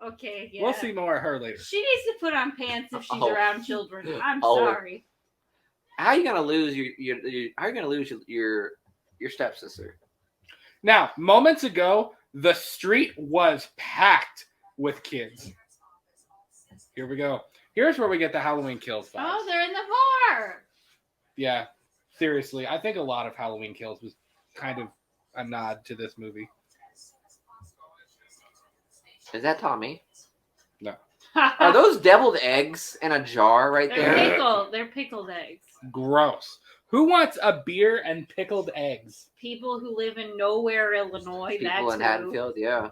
Okay, yeah. We'll see more of her later. She needs to put on pants if she's Oh. around children. I'm Oh. sorry. How are you gonna lose how are you gonna lose your stepsister? Now, moments ago, the street was packed with kids. Here we go. Here's where we get the Halloween Kills vibes. Oh, they're in the bar. Yeah, seriously. I think a lot of Halloween Kills was kind of a nod to this movie. Is that Tommy? No. Are those deviled eggs in a jar right They're there? pickled. They're pickled eggs. Gross. Who wants a beer and pickled eggs? People who live in nowhere, Illinois. People in That's Haddonfield, yeah.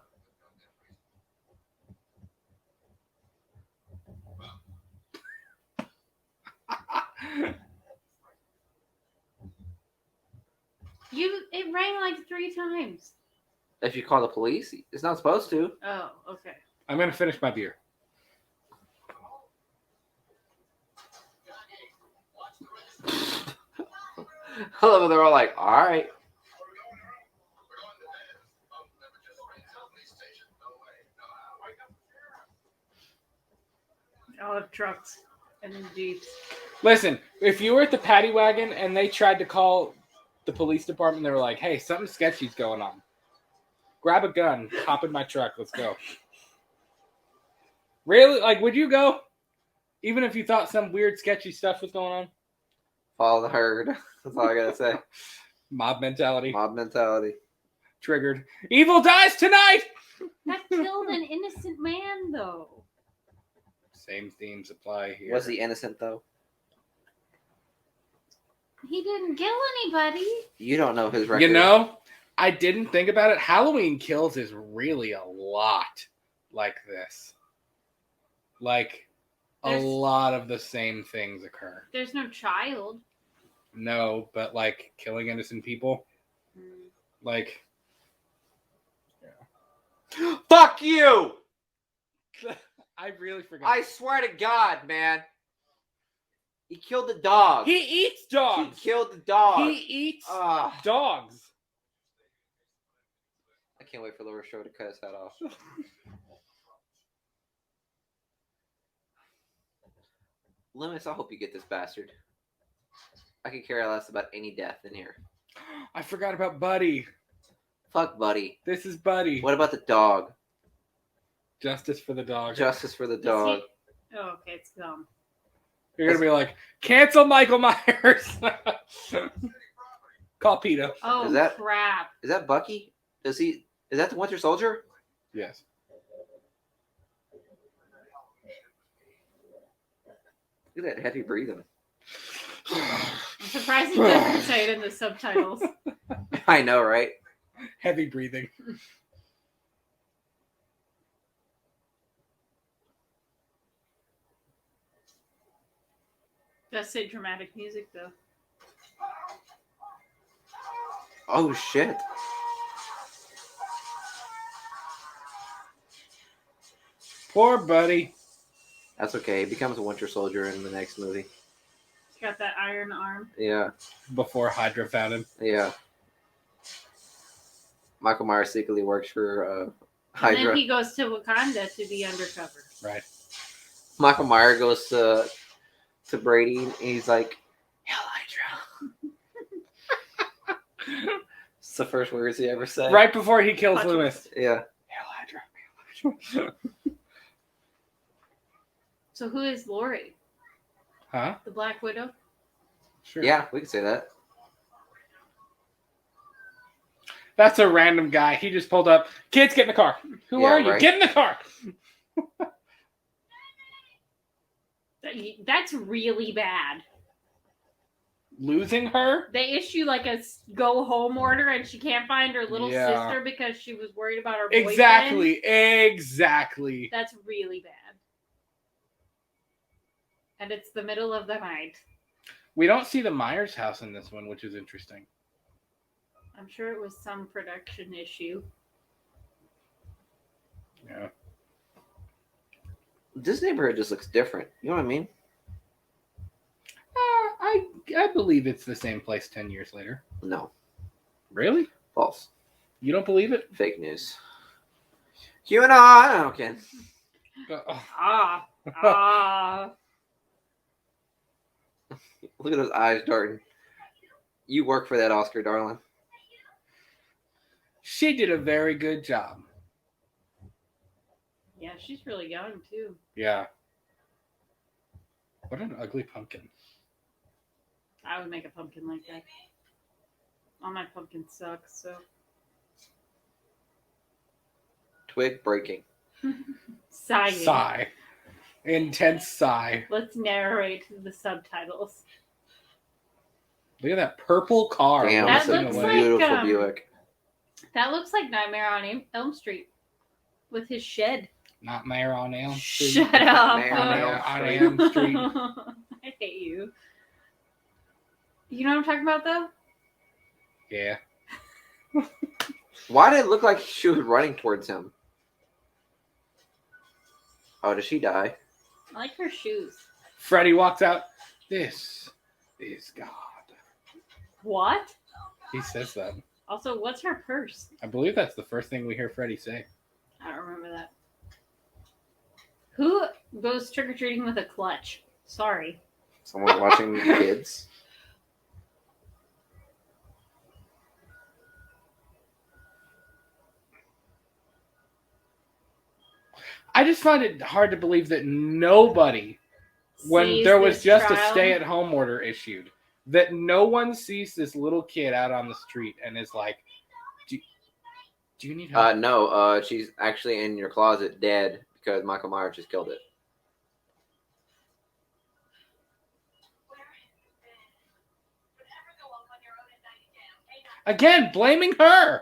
It rang like 3 times. If you call the police, it's not supposed to. Oh, okay. I'm going to finish my beer. I love it. They're all like, all right. I'll have trucks and jeeps. Listen, if you were at the paddy wagon and they tried to call the police department, they were like, hey, something sketchy's going on. Grab a gun, hop in my truck, let's go. Really? Like, would you go? Even if you thought some weird, sketchy stuff was going on? Follow the herd. That's all I gotta say. Mob mentality. Mob mentality. Triggered. Evil dies tonight! That killed an innocent man, though. Same themes apply here. Was he innocent though? He didn't kill anybody. You don't know his record. You know, I didn't think about it. Halloween Kills is really a lot like this. Like, There's- a lot of the same things occur. There's no child. No, but like killing innocent people. Like, Fuck you! I really forgot. I swear to God, man. He killed the dog. He eats dogs. He killed the dog. He eats dogs. I can't wait for Laura Show to cut his head off. Limits, I hope you get this bastard. I could care less about any death in here. I forgot about Buddy. Fuck Buddy. This is Buddy. What about the dog? Justice for the dog. Justice for the dog. Oh, okay, it's gone. You're going to be like, cancel Michael Myers. Call PETA. Oh, Is that- crap. Is that Bucky? Is that the Winter Soldier? Yes. Look at that heavy breathing. surprised it doesn't say it in the subtitles. I know, right? Heavy breathing. Does say dramatic music though. Oh shit! Poor buddy. That's okay. He becomes a Winter Soldier in the next movie. He's got that iron arm. Yeah, Before Hydra found him. yeah. Michael Myers secretly works for And Hydra. then he goes to Wakanda to be undercover. Right. Michael Myers goes to Brady and he's like, "Hell, Hydra." It's the first words he ever said. Right before he kills Punch Loomis. Yeah. Hell, Hydra. So who is Lori? Huh? The Black Widow? Sure. Yeah, we can say that. That's a random guy. He just pulled up. Kids, get in the car. Who Yeah, are you? right. Get in the car. That's really bad. Losing her? They issue like a go home order and she can't find her little Yeah. sister because she was worried about her boyfriend. Exactly. That's really bad. And it's the middle of the night. We don't see the Myers house in this one, which is interesting. I'm sure it was some production issue. Yeah. This neighborhood just looks different. You know what I mean? I believe it's the same place 10 years later. No. Really? False. You don't believe it? Fake news. QAnon. Okay. Ah. Look at those eyes darting. You work for that Oscar, darling. She did a very good job. Yeah, she's really young too. Yeah. What an ugly pumpkin. I would make a pumpkin like that. All my pumpkins suck, so. Twig breaking. Sighing. Sigh. Intense sigh. Let's narrate the subtitles. Look at that purple car. Damn, That that's a looks like, beautiful Buick. That looks like Nightmare on Elm Street with his shed. Not Mayor on Elm Street. Shut up. Mayor on Elm Street. I hate you. You know what I'm talking about, though? Yeah. Why did it look like she was running towards him? Oh, did she die? I like her shoes. Freddy walks out. This is God. What? He says that. Also, what's her purse? I believe that's the first thing we hear Freddy say. I don't remember that. Who goes trick-or-treating with a clutch? Sorry. Someone watching the kids. I just find it hard to believe that nobody, when Sees there was this just trial? a stay-at-home order issued, that no one sees this little kid out on the street and is like, do you need help? No, she's actually in your closet dead because Michael Myers just killed it. Again, blaming her.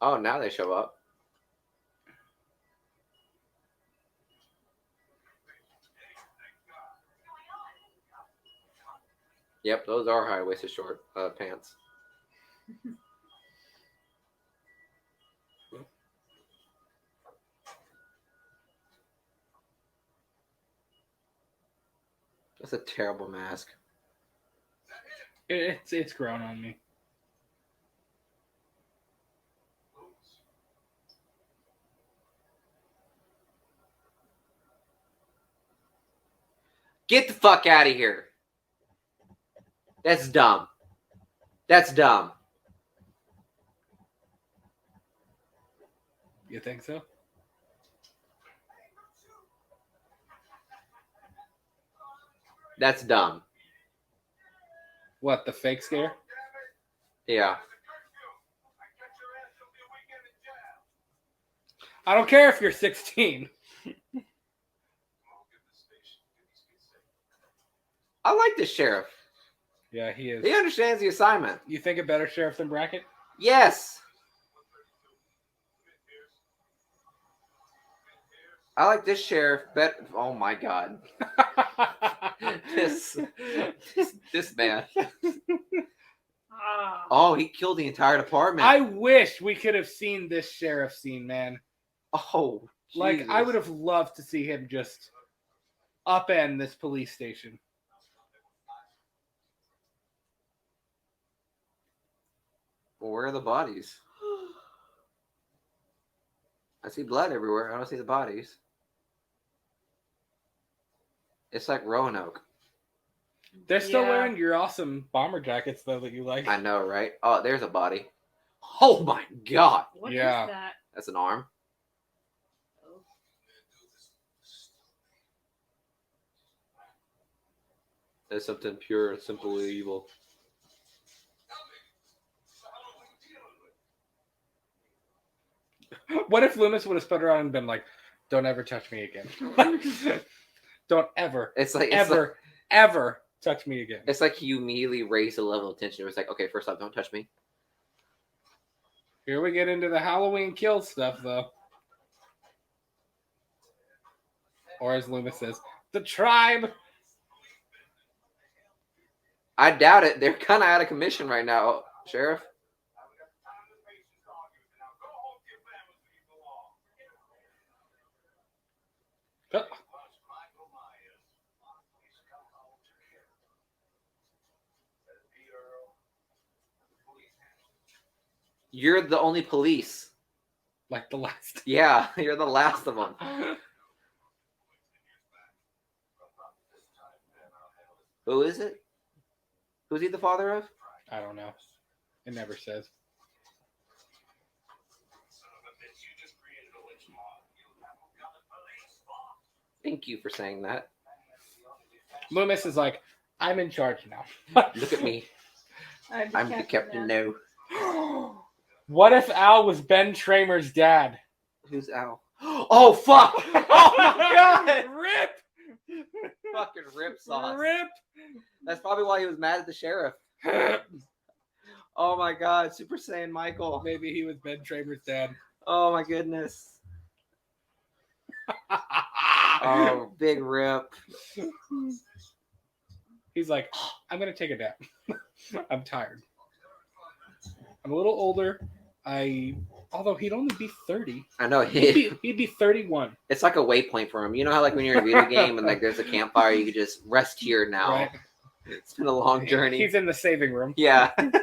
Oh, now they show up. Yep, those are high-waisted short pants. That's a terrible mask. It's grown on me. Get the fuck out of here. That's dumb. That's dumb. You think so? That's dumb. What, the fake scare? Yeah. I don't care if you're 16. I like this sheriff. Yeah, he is. He understands the assignment. You think a better sheriff than Brackett? Yes. I like this sheriff. Oh my god. this man. Oh, he killed the entire department. I wish we could have seen this sheriff scene, man. Oh, like Jesus. I would have loved to see him just upend this police station. Well, where are the bodies? I see blood everywhere. I don't see the bodies. It's like Roanoke. They're still wearing your awesome bomber jackets, though, that you like. I know, right? Oh, there's a body. Oh my god. What is Yeah. that? That's an arm. Oh. That's something pure, simple, evil. What if Loomis would have spun around and been like, "Don't ever touch me again. Don't ever, ever touch me again." It's like you immediately raise the level of tension. It was like, okay, first off, don't touch me. Here we get into the Halloween kill stuff, though. Or as Loomis says, the tribe. I doubt it. They're kind of out of commission right now, Sheriff. Oh. You're the only police. Like the last. Yeah, you're the last of them. Who is it? Who's he the father of? I don't know. It never says. Thank you for saying that. Loomis is like, I'm in charge now. Look at me. I'm the captain now. What if Al was Ben Tramer's dad? Who's Al? Oh, fuck! Oh, my God! Rip! Fucking rip sauce. Rip! That's probably why he was mad at the sheriff. Oh, my God. Super Saiyan Michael. Maybe he was Ben Tramer's dad. Oh, my goodness. Oh, big rip. He's like, I'm going to take a nap. I'm tired. I'm a little older. Although he'd only be 30. I know. He'd be 31. It's like a waypoint for him. You know how like when you're in a video game and like there's a campfire, you can just rest here now. Right. It's been a long journey. He's in the saving room. Yeah. And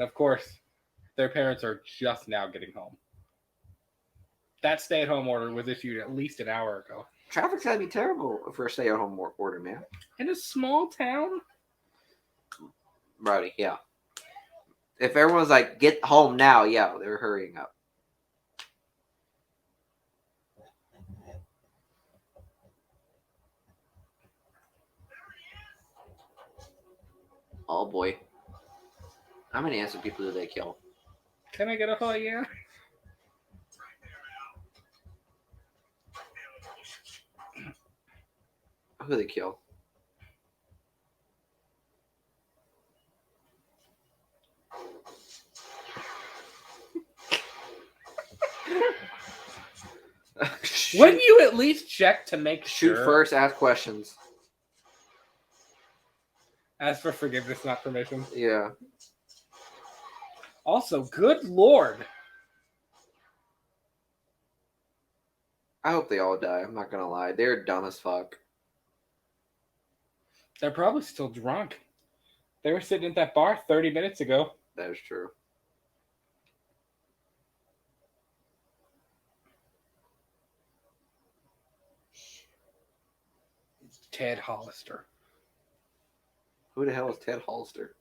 of course, their parents are just now getting home. That stay-at-home order was issued at least an hour ago. Traffic's gotta be terrible for a stay-at-home order, man. In a small town? Rowdy, yeah. If everyone's like, get home now, yeah, they're hurrying up. Oh boy. How many innocent people did they kill? Can I get a hell yeah? Who did they kill? Wouldn't you at least check to make Shoot sure? first, ask questions. Ask for forgiveness, not permission. Yeah. Also, good lord. I hope they all die. I'm not gonna lie. They're dumb as fuck. They're probably still drunk. They were sitting at that bar 30 minutes ago. That is true. Ted Hollister. Who the hell is Ted Hollister?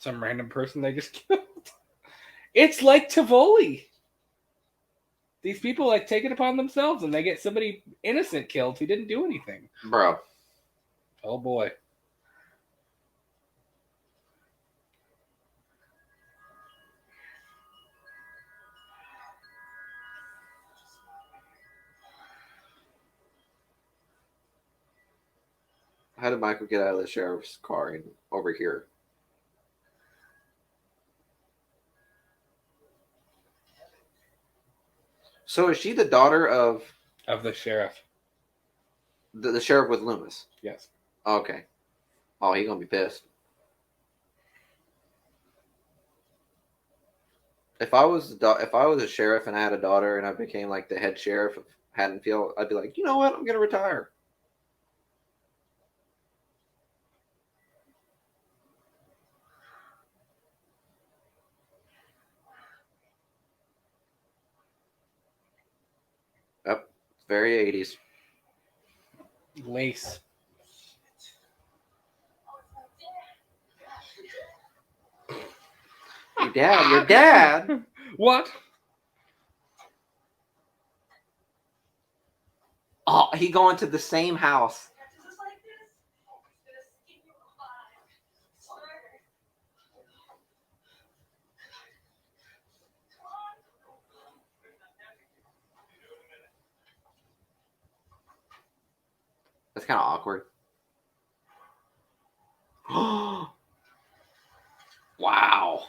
Some random person they just killed. It's like Tivoli. These people like take it upon themselves and they get somebody innocent killed who didn't do anything. Bro. Oh boy. How did Michael get out of the sheriff's car and over here? So is she the daughter of the sheriff. the sheriff with Loomis? Yes. Okay. Oh, he gonna be pissed. If I was a sheriff and I had a daughter and I became like the head sheriff of Haddonfield, I'd be like, you know what? I'm gonna retire. Yep. Very 80s. Lace. Your dad. What? Oh, he going to the same house. That's kind of awkward. Wow.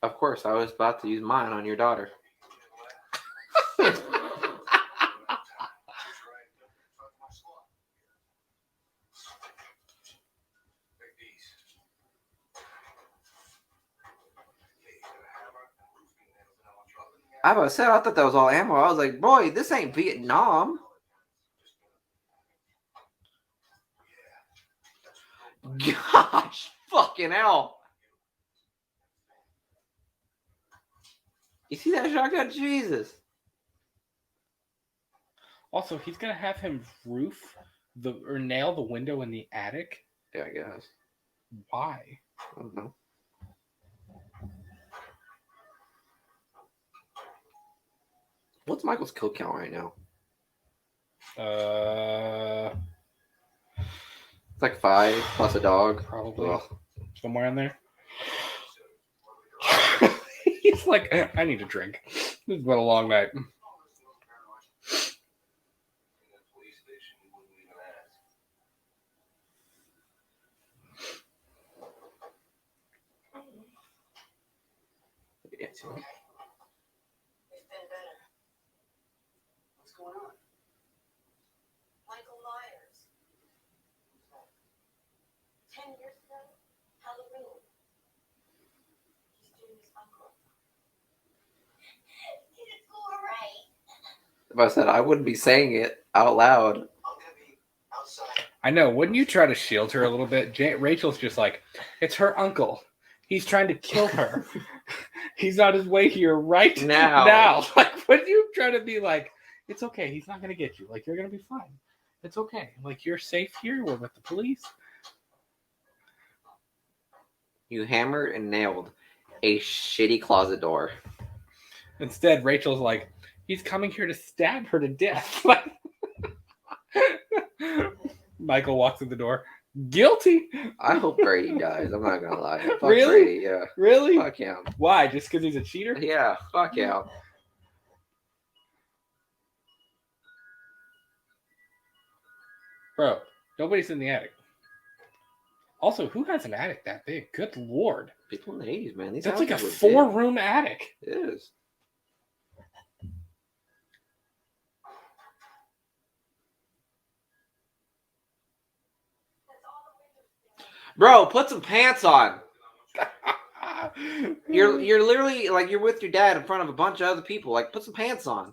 Of course, I was about to use mine on your daughter. I thought that was all ammo. I was like, boy, this ain't Vietnam. Gosh, fucking hell. You see that shotgun? Jesus. Also, he's gonna have him nail the window in the attic. Yeah, I guess. Why? I don't know. What's Michael's kill count right now? It's like 5 plus a dog. Probably. Ugh. Somewhere in there. He's like, I need a drink. This has been a long night. It's been better. What's going on? Michael Myers. 10 years ago, Halloween. He's doing his uncle. It's all right. If I said I wouldn't be saying it out loud. I'm gonna be outside. I know. Wouldn't you try to shield her a little bit? Rachel's just like, it's her uncle. He's trying to kill her. He's on his way here right now. Like, when you try to be like, it's okay. He's not going to get you. Like, you're going to be fine. It's okay. Like, you're safe here. We're with the police. You hammered and nailed a shitty closet door. Instead, Rachel's like, he's coming here to stab her to death. Michael walks in the door. Guilty. I hope Brady dies. I'm not gonna lie. Fuck Really? Brady, yeah. Really? Fuck him. Why? Just because he's a cheater? Yeah, fuck him. Bro, nobody's in the attic. Also, who has an attic that big? Good lord. People in the 80s, man. These That's like a houses were big. 4-room attic. It is. Bro, put some pants on. You're literally like you're with your dad in front of a bunch of other people. Like, put some pants on.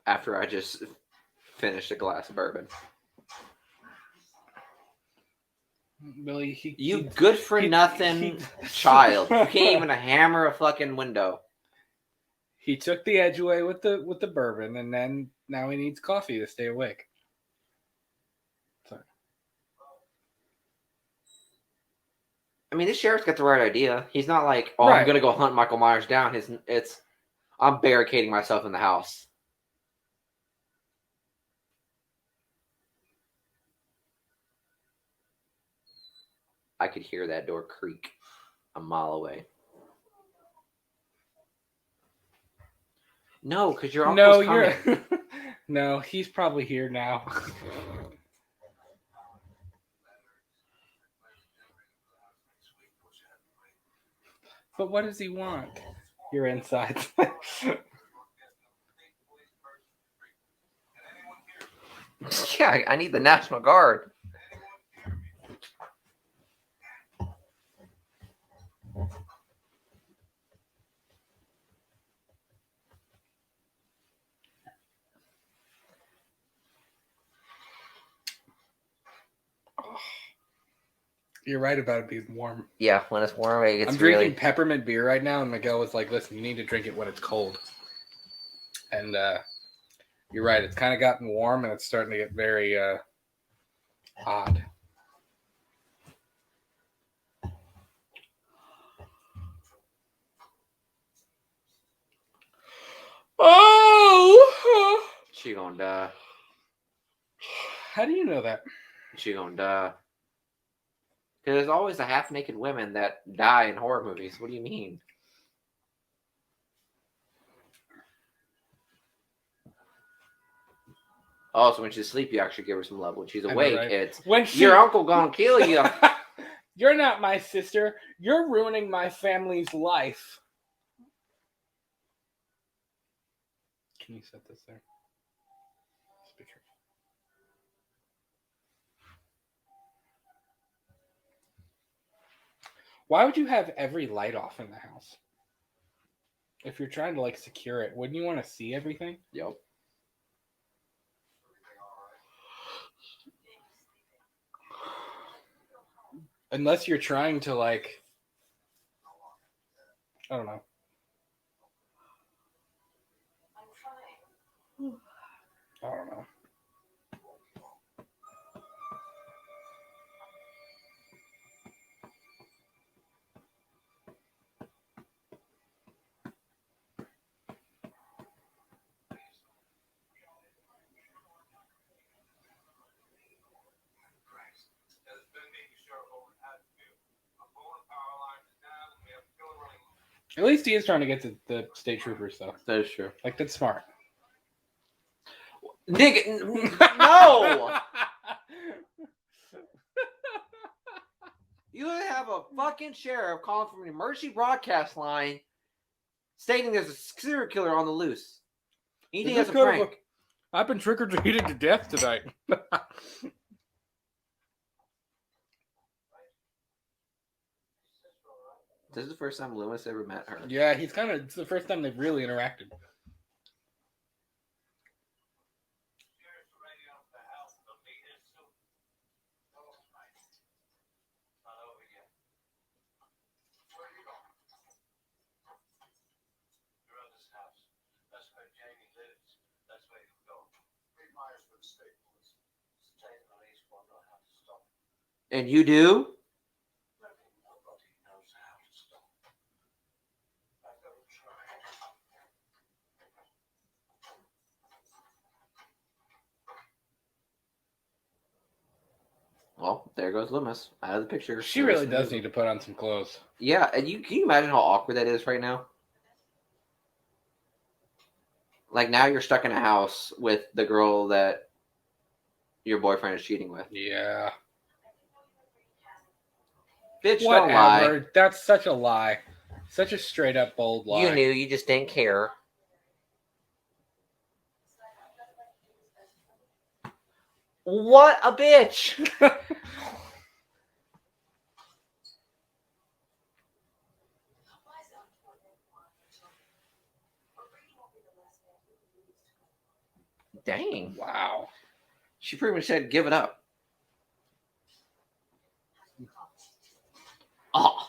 After I just finished a glass of bourbon. Billy, You good for nothing child. You can't even hammer a fucking window. He took the edge away with the bourbon, and then now he needs coffee to stay awake. Sorry. I mean, this sheriff's got the right idea. He's not like, oh, Right. I'm gonna go hunt Michael Myers down. It's I'm barricading myself in the house. I could hear that door creak a mile away. No, because your uncle's coming. No, he's probably here now. But what does he want? Your insides. Yeah, I need the National Guard. You're right about it being warm. Yeah, when it's warm, it gets I'm drinking really... peppermint beer right now, and Miguel was like, listen, you need to drink it when it's cold. And you're right, it's kind of gotten warm, and it's starting to get very odd. Oh! She gonna die. How do you know that? She gonna die. Because there's always the half-naked women that die in horror movies. What do you mean? Oh, so when she's asleep, you actually give her some love. When she's awake, right? it's When she... your uncle gonna kill you. You're not my sister. You're ruining my family's life. Can you set this there? Just be careful. Why would you have every light off in the house? If you're trying to like secure it, wouldn't you want to see everything? Yep. Unless you're trying to like, I don't know. I don't know. At least he is trying to get to the state troopers, though. That is true. Like, that's smart. Nigga, no! You have a fucking sheriff calling from an emergency broadcast line stating there's a serial killer on the loose. You think that's a prank? I've been trick-or-treated to death tonight. This is the first time Loomis ever met her. Yeah, it's the first time they've really interacted. And you do? Well, there goes Loomis out of the picture. She really does need to put on some clothes. Yeah, and can you imagine how awkward that is right now? Like now you're stuck in a house with the girl that your boyfriend is cheating with. Yeah. Bitch, don't lie. Whatever. That's such a lie. Such a straight up bold lie. You knew, you just didn't care. What a bitch! Dang. Wow. She pretty much said, give it up. Oh,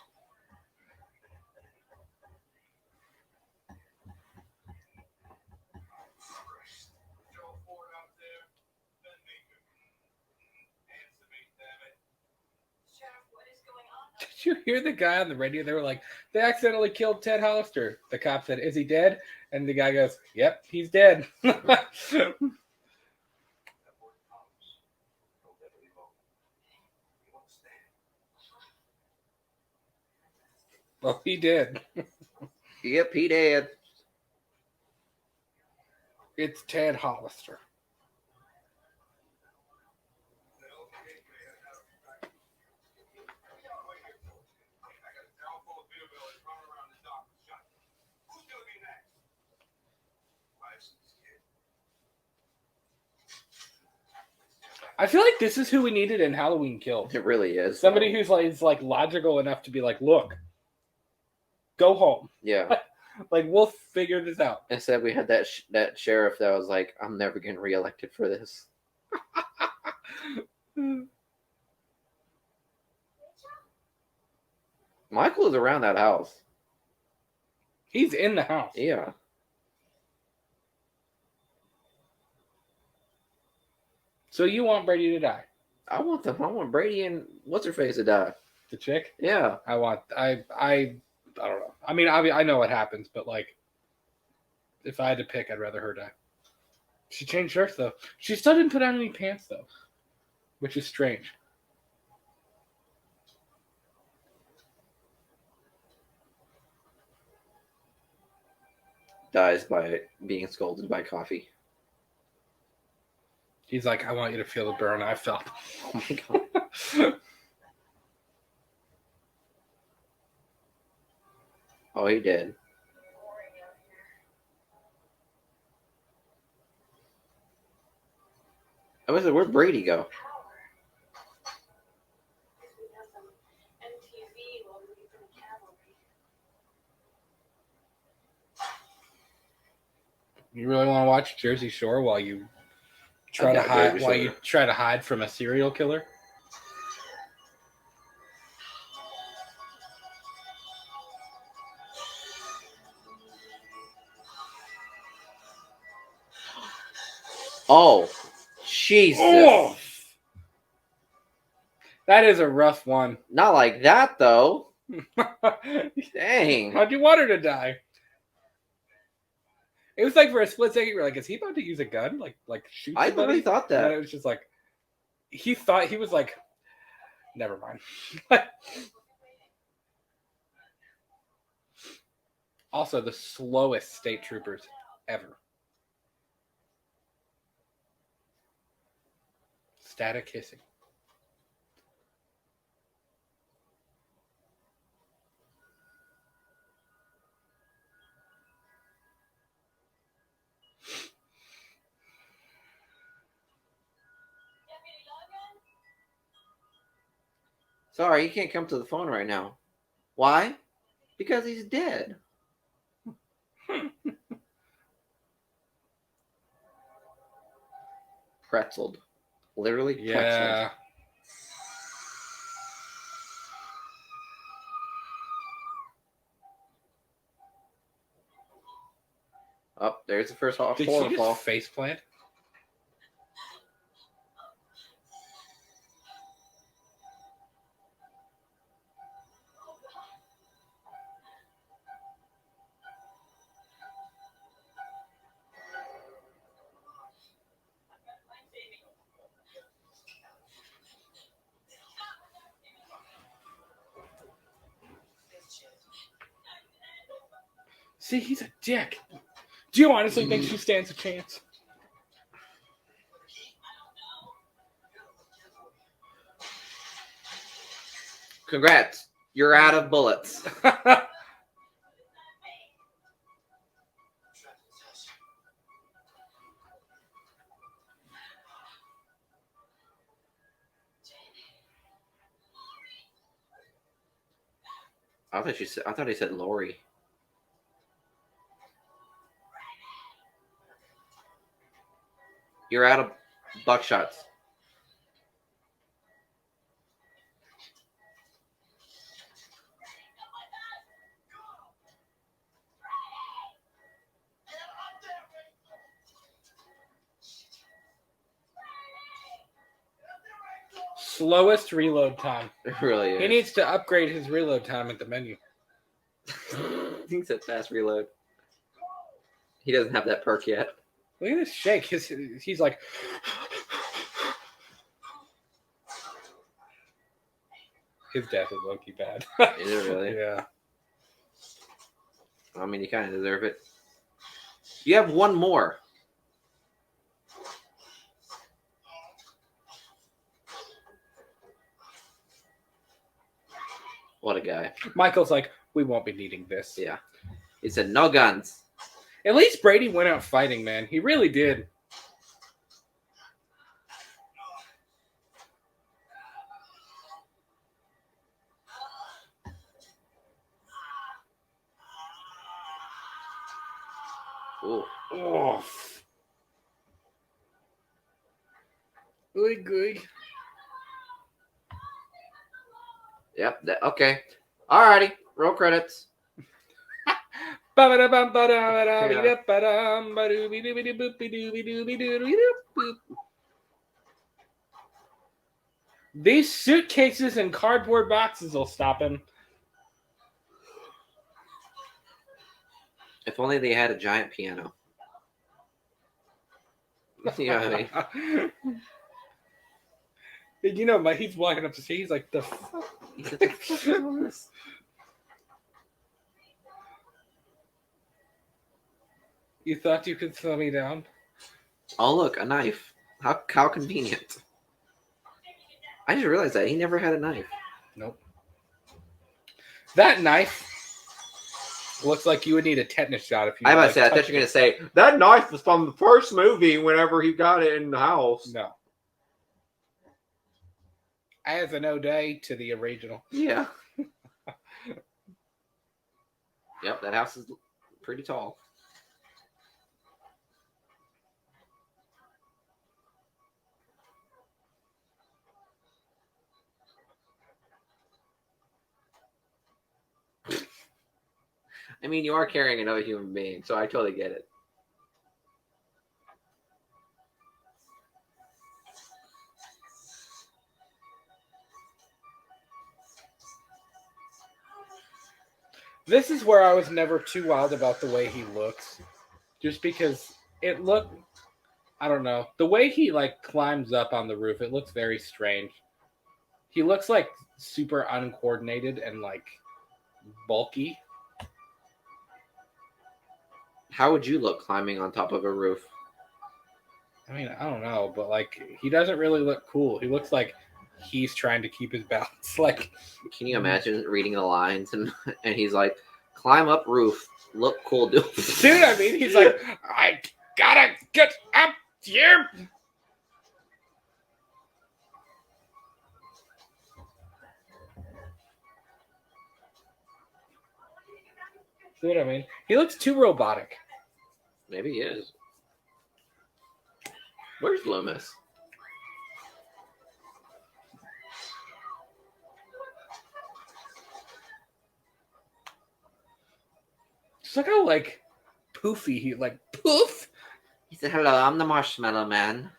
Sheriff, what is going on? Did you hear the guy on the radio? They were like, they accidentally killed Ted Hollister. The cop said, "Is he dead?" And the guy goes, "Yep, he's dead." Well, he did. yep, he did. It's Ted Hollister. I feel like this is who we needed in Halloween Kills. It really is. Somebody who's like is like logical enough to be like, look, go home. Yeah. Like we'll figure this out. Instead, we had that sheriff that was like, "I'm never getting reelected for this." Michael is around that house. He's in the house. Yeah. So you want Brady to die? I want Brady and what's her face to die. The chick? Yeah. I don't know. I mean, I know what happens, but like, if I had to pick, I'd rather her die. She changed shirts though. She still didn't put on any pants though, which is strange. Dies by being scolded by coffee. He's like, I want you to feel the burn I felt. Oh my god. Oh, he did. I was like, where'd Brady go? You really want to watch Jersey Shore while you try I to got hide Jersey while Shore. you try to hide from a serial killer? Oh, Jesus. Oh! That is a rough one. Not like that, though. Dang. How'd you want her to die? It was like for a split second, you're like, is he about to use a gun? Like shoot I somebody? really thought And then that. it was just like, he thought, he was like, never mind. Also, the slowest state troopers ever. Static hissing. Sorry, you can't come to the phone right now. Why? Because he's dead. Pretzeled. Literally pretzeled. Yeah. Oh, there's the first horror Did she fall. just face plant? See, he's a dick. Do you honestly think she stands a chance? Congrats. You're out of bullets. I thought he said Lori. You're out of buckshots. slowest reload time. It really is. He needs to upgrade his reload time at the menu. He's a fast reload. He doesn't have that perk yet. Look at this shake. He's like. His death is low-key bad. Is it really? Yeah. I mean, you kind of deserve it. You have one more. What a guy. Michael's like, we won't be needing this. Yeah. He said, no guns. At least Brady went out fighting, man. He really did. Ooh. Oh. Good. Yep. Okay. Alrighty. Roll credits. These suitcases and cardboard boxes will stop him. If only they had a giant piano. You know what I mean? You know, he's walking up to see. He's like, the fuck? He said, "The fuck is all this?" You thought you could slow me down? Oh, look, a knife. How convenient. I just realized that. He never had a knife. Nope. That knife looks like you would need a tetanus shot if you. I was about to say, I thought you were going to say, that knife was from the first movie whenever he got it in the house. No. As an ode to the original. Yeah. Yep, that house is pretty tall. I mean, you are carrying another human being, so I totally get it. This is where I was never too wild about the way he looks. Just because it looked, I don't know, the way he like climbs up on the roof, it looks very strange. He looks like super uncoordinated and like bulky. How would you look climbing on top of a roof? I mean, I don't know, but like he doesn't really look cool. He looks like he's trying to keep his balance. Like, can you imagine reading the lines and he's like, climb up roof, look cool, dude. Dude, I mean, he's like, I gotta get up here. See what I mean? He looks too robotic. Maybe he is. Where's Loomis? Just look how like poofy he like poof. He said, hello, I'm the Marshmallow Man.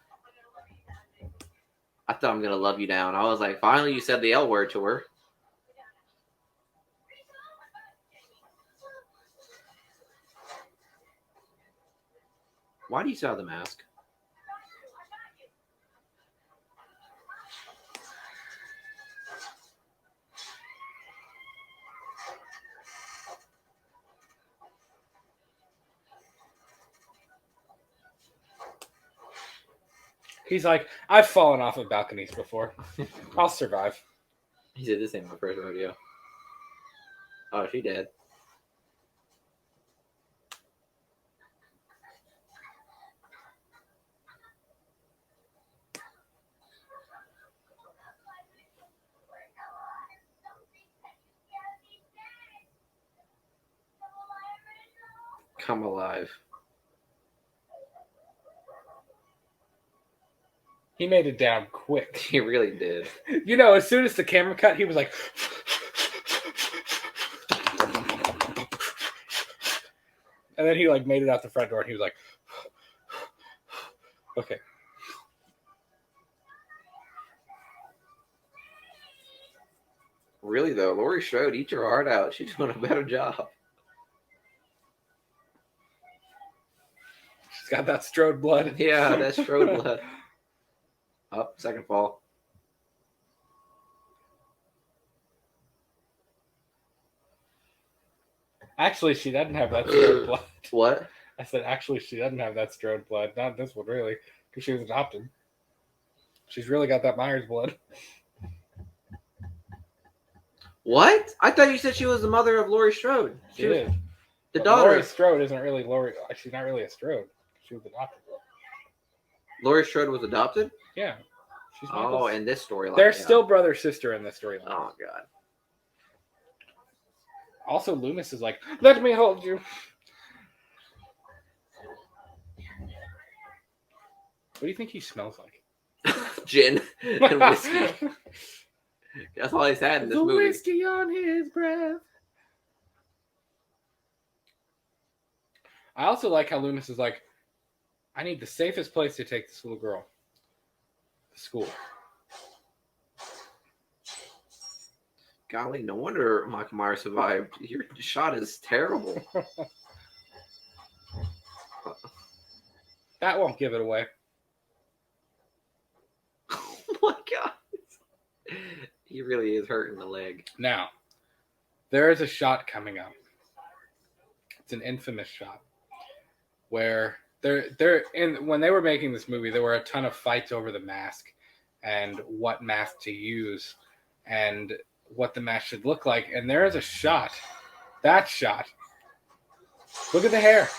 I thought I'm gonna love you down. I was like, finally you said the L word to her. Why do you still have the mask? He's like, I've fallen off of balconies before. I'll survive. He said, this ain't my first rodeo. Oh, she dead. Come alive. He made it down quick. He really did. You know, as soon as the camera cut, he was like, and then he like made it out the front door, and he was like, okay. Really though, Laurie Strode, eat your heart out. She's doing a better job. She's got that Strode blood. Yeah, that's Strode blood. Up, second fall. Actually, she doesn't have that Strode blood. What? I said, actually, she doesn't have that Strode blood. Not this one, really, because she was adopted. She's really got that Myers blood. What? I thought you said she was the mother of Laurie Strode. She is. The But daughter. Laurie Strode isn't really Laurie. She's not really a Strode. She was adopted. Laurie Strode was adopted? Yeah. She's Oh, Michael's. and this storyline. They're yeah. still brother sister in this storyline. Oh god. Also, Loomis is like, let me hold you. What do you think he smells like? Gin and whiskey. That's all he's had in this the movie. whiskey on his breath. I also like how Loomis is like, I need the safest place to take this little girl. The school. Golly, no wonder Michael Myers survived. Your shot is terrible. That won't give it away. Oh my god. He really is hurting the leg. Now, there is a shot coming up. It's an infamous shot where when they were making this movie, there were a ton of fights over the mask and what mask to use and what the mask should look like. And there is a shot. That shot. Look at the hair.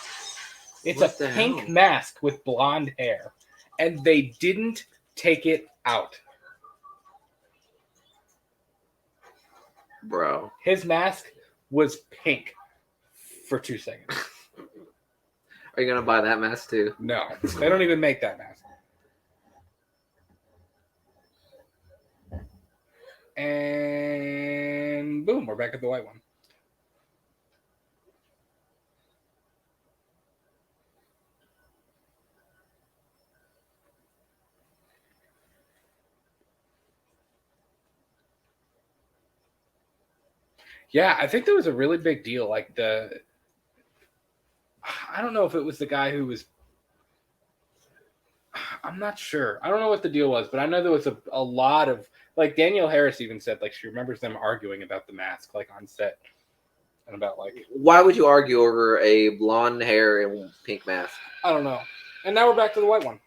It's What a the pink hell? mask with blonde hair. And they didn't take it out. Bro. His mask was pink for 2 seconds. Are you gonna buy that mask too? No, they don't even make that mask. And boom, we're back at the white one. Yeah, I think there was a really big deal. Like I don't know if it was the guy who was. I'm not sure. I don't know what the deal was, but I know there was a lot of, like, Danielle Harris even said, like, she remembers them arguing about the mask, like, on set. And about, like, Why would you argue over a blonde hair and pink mask? I don't know. And now we're back to the white one.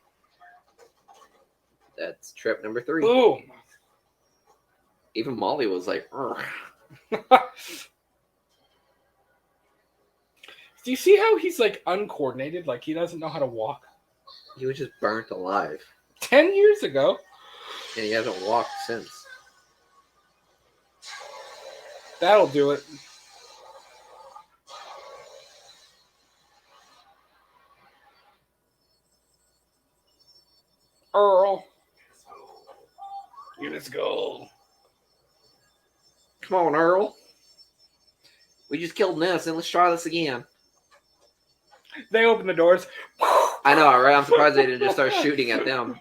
That's trip number 3. Boom. Even Molly was like, "Ugh." Do you see how he's, like, uncoordinated? Like, he doesn't know how to walk? He was just burnt alive. 10 years ago. And he hasn't walked since. That'll do it. Earl. Let's go. Come on, Earl. We just killed Ness, and let's try this again. They open the doors. I know, right? I'm surprised they didn't just start shooting at them.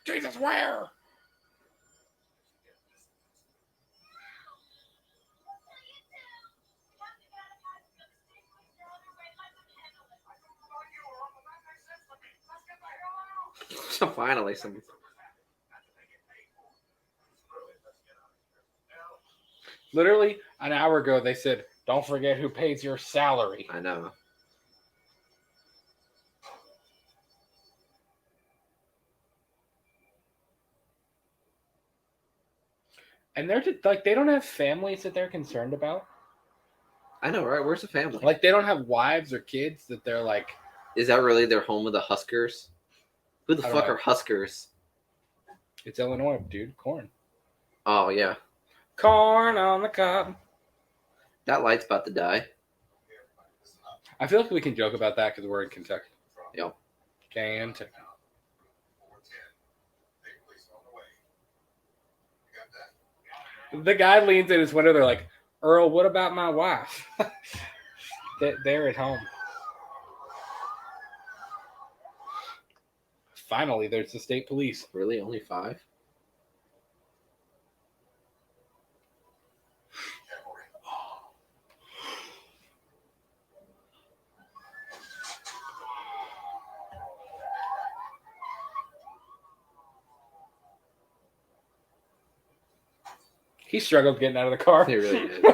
Jesus, where? So finally, some. Literally an hour ago, they said, "Don't forget who pays your salary." I know. And they're just, like, they don't have families that they're concerned about. I know, right? Where's the family? Like, they don't have wives or kids that they're like. Is that really their home of the Huskers? Who the I don't fuck know. are Huskers? It's Illinois, dude. Corn. Oh, yeah. Corn on the cob. That light's about to die. I feel like we can joke about that because we're in Kentucky. Yep. Kentucky. The guy leans in his window. They're like, "Earl, what about my wife?" They're at home. Finally, there's the state police. Really, only 5? He struggled getting out of the car. He really did.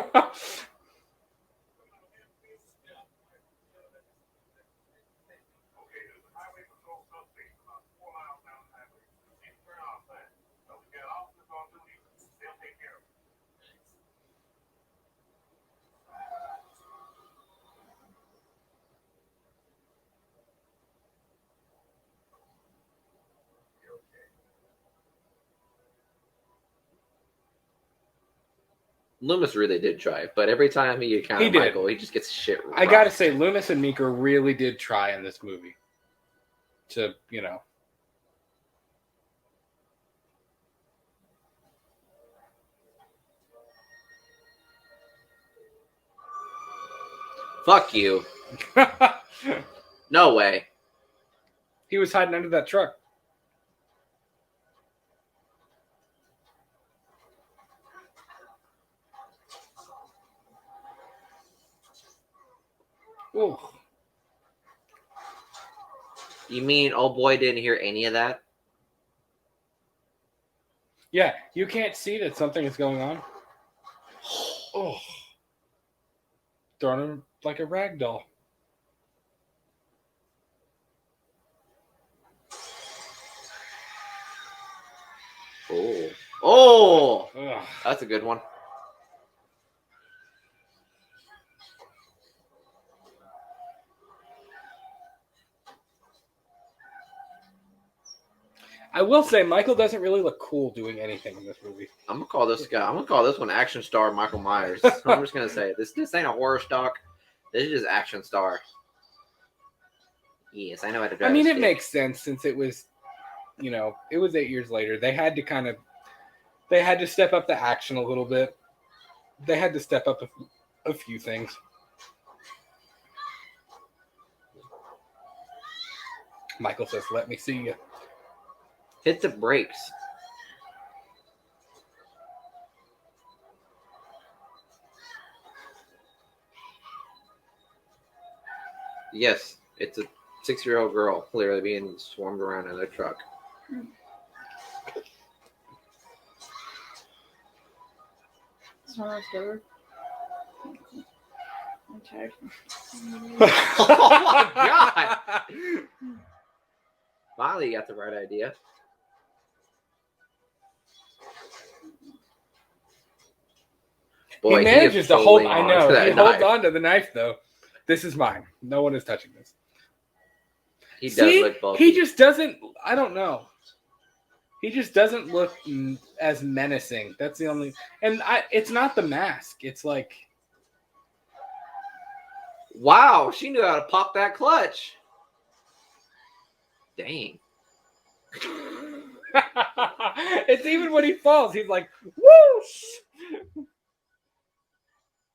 Loomis really did try, but every time he encountered He did. Michael, he just gets shit I gotta rocked. say, Loomis and Meeker really did try in this movie to, Fuck you. No way. He was hiding under that truck. Ooh. You mean old boy didn't hear any of that? Yeah, you can't see that something is going on. Oh. Throwing him like a rag doll. Oh. Oh! Ugh. That's a good one. I will say, Michael doesn't really look cool doing anything in this movie. I'm gonna call this one action star Michael Myers. I'm just gonna say this ain't a horror stock. This is just action star. Yes, I know how to drive. I mean, a it stick. makes sense since it was, it was 8 years later. They had to step up the action a little bit. They had to step up a few things. Michael says, "Let me see you." Hit the brakes. Yes, it's a 6-year-old girl literally being swarmed around in a truck. Someone's door. I'm tired. Oh my god! Finally, you got the right idea. Boy, he manages is to hold. holding I on know to that he holds knife. on to the knife though. This is mine. No one is touching this. He does See, look bulky. he just doesn't. I don't know. He just doesn't look as menacing. That's the only. And it's not the mask. It's like. Wow, she knew how to pop that clutch. Dang. It's even when he falls, he's like, whoosh.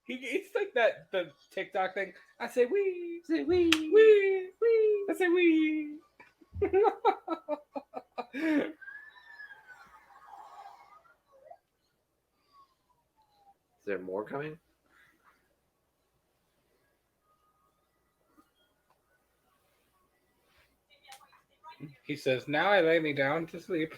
He's like the TikTok thing. I say wee, Say wee. wee, wee. I say wee. Is there more coming? He says, "Now I lay me down to sleep."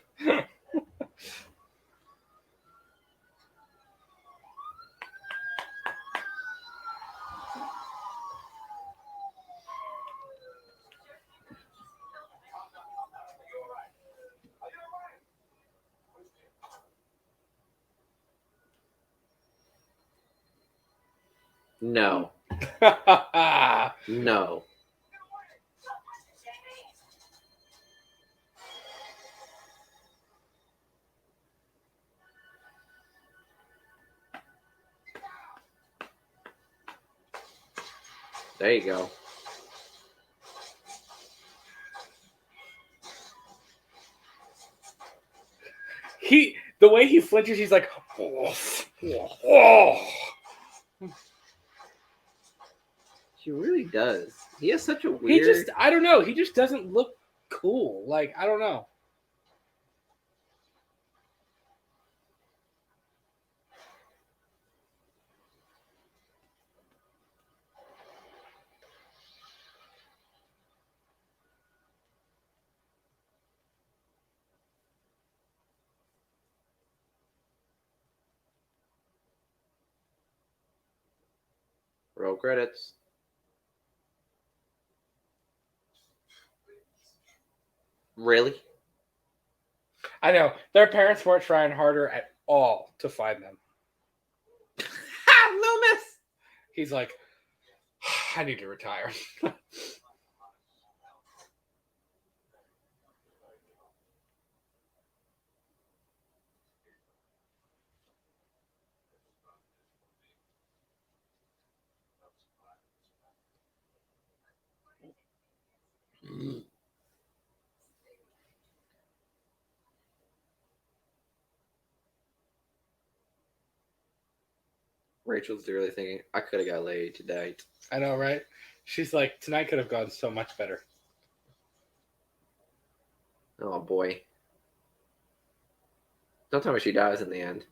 No. No. There you go. The way he flinches, he's like, oh, oh. He really does. He has such a weird. I don't know. He just doesn't look cool. Like, I don't know. Roll credits. Really? I know their parents weren't trying harder at all to find them. Loomis! He's like, I need to retire. Rachel's really thinking, I could have got laid tonight. I know, right? She's like, tonight could have gone so much better. Oh boy. Don't tell me she dies in the end.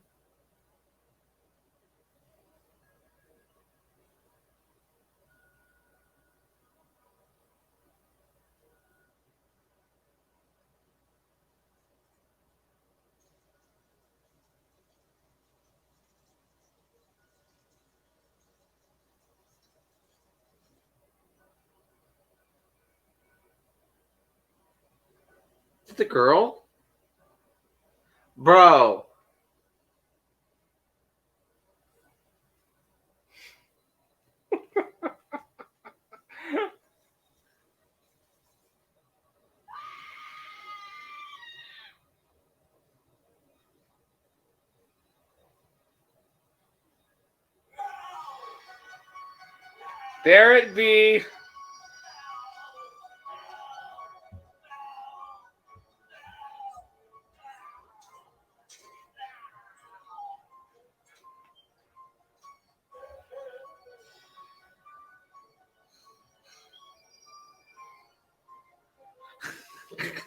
Is it the girl? Bro. There it be.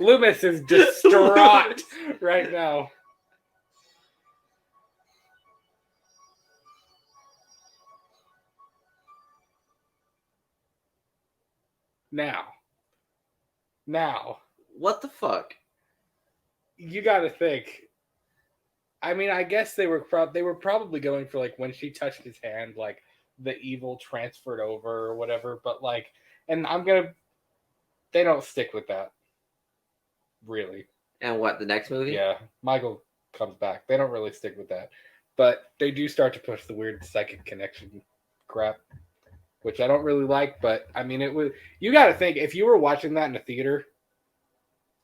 Loomis is distraught right now. Now, What the fuck? you got to think. I mean, I guess they were probably going for like when she touched his hand, like the evil transferred over or whatever. But like, and they don't stick with that, really. And what, the next movie? Yeah, Michael comes back. They don't really stick with that, but they do start to push the weird psychic connection crap, which I don't really like. But I mean, it was. You got to think if you were watching that in a theater,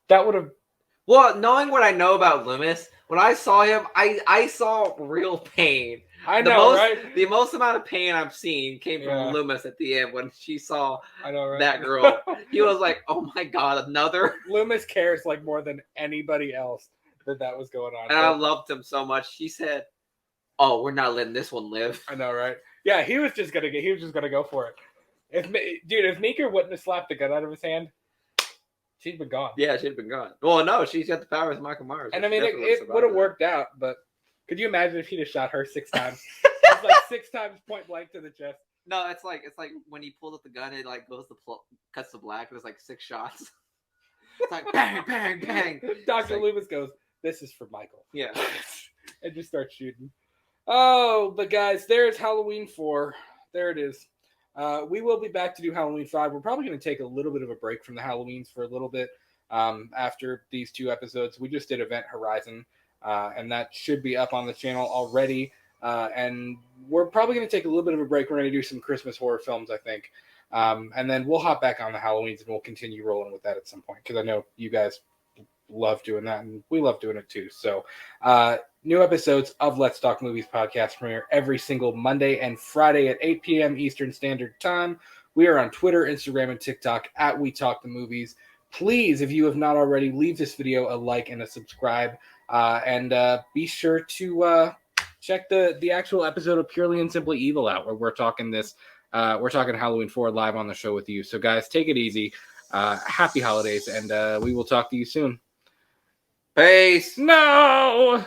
that would have. Well, knowing what I know about Loomis, when I saw him, I saw real pain. I know, right? right? The most amount of pain I've seen came from Yeah. Loomis at the end when she saw I know, right? that girl. He was like, "Oh my god, another!" Loomis cares like more than anybody else that was going on. And I loved him so much. She said, "Oh, we're not letting this one live." I know, right? Yeah, he was just gonna go for it. If Meeker wouldn't have slapped the gun out of his hand, she'd been gone. Yeah, she'd have been gone. Well, no, she's got the powers of Michael Myers. And I mean, Definitely it would have survived worked out, but could you imagine if he'd have shot her 6 times? It's like 6 times point blank to the chest. No, it's like when he pulled up the gun, it like goes to cuts to black. There's like 6 shots. It's like bang, bang, bang. Dr. Like, Loomis goes, "This is for Michael." Yeah. And just starts shooting. Oh, but guys, there's Halloween 4. There it is. We will be back to do Halloween 5. We're probably going to take a little bit of a break from the Halloweens for a little bit after these 2 episodes. We just did Event Horizon, and that should be up on the channel already. And we're probably going to take a little bit of a break. We're going to do some Christmas horror films, I think. And then we'll hop back on the Halloweens and we'll continue rolling with that at some point because I know you guys love doing that and we love doing it too. So new episodes of Let's Talk Movies podcast premiere every single Monday and Friday at 8 p.m. Eastern Standard Time. We are on Twitter, Instagram, and TikTok at We Talk the Movies. Please, if you have not already, leave this video a like and a subscribe. And be sure to check the actual episode of Purely and Simply Evil out where we're talking Halloween 4 live on the show with you. So guys, take it easy. Happy holidays, and we will talk to you soon. Peace. No!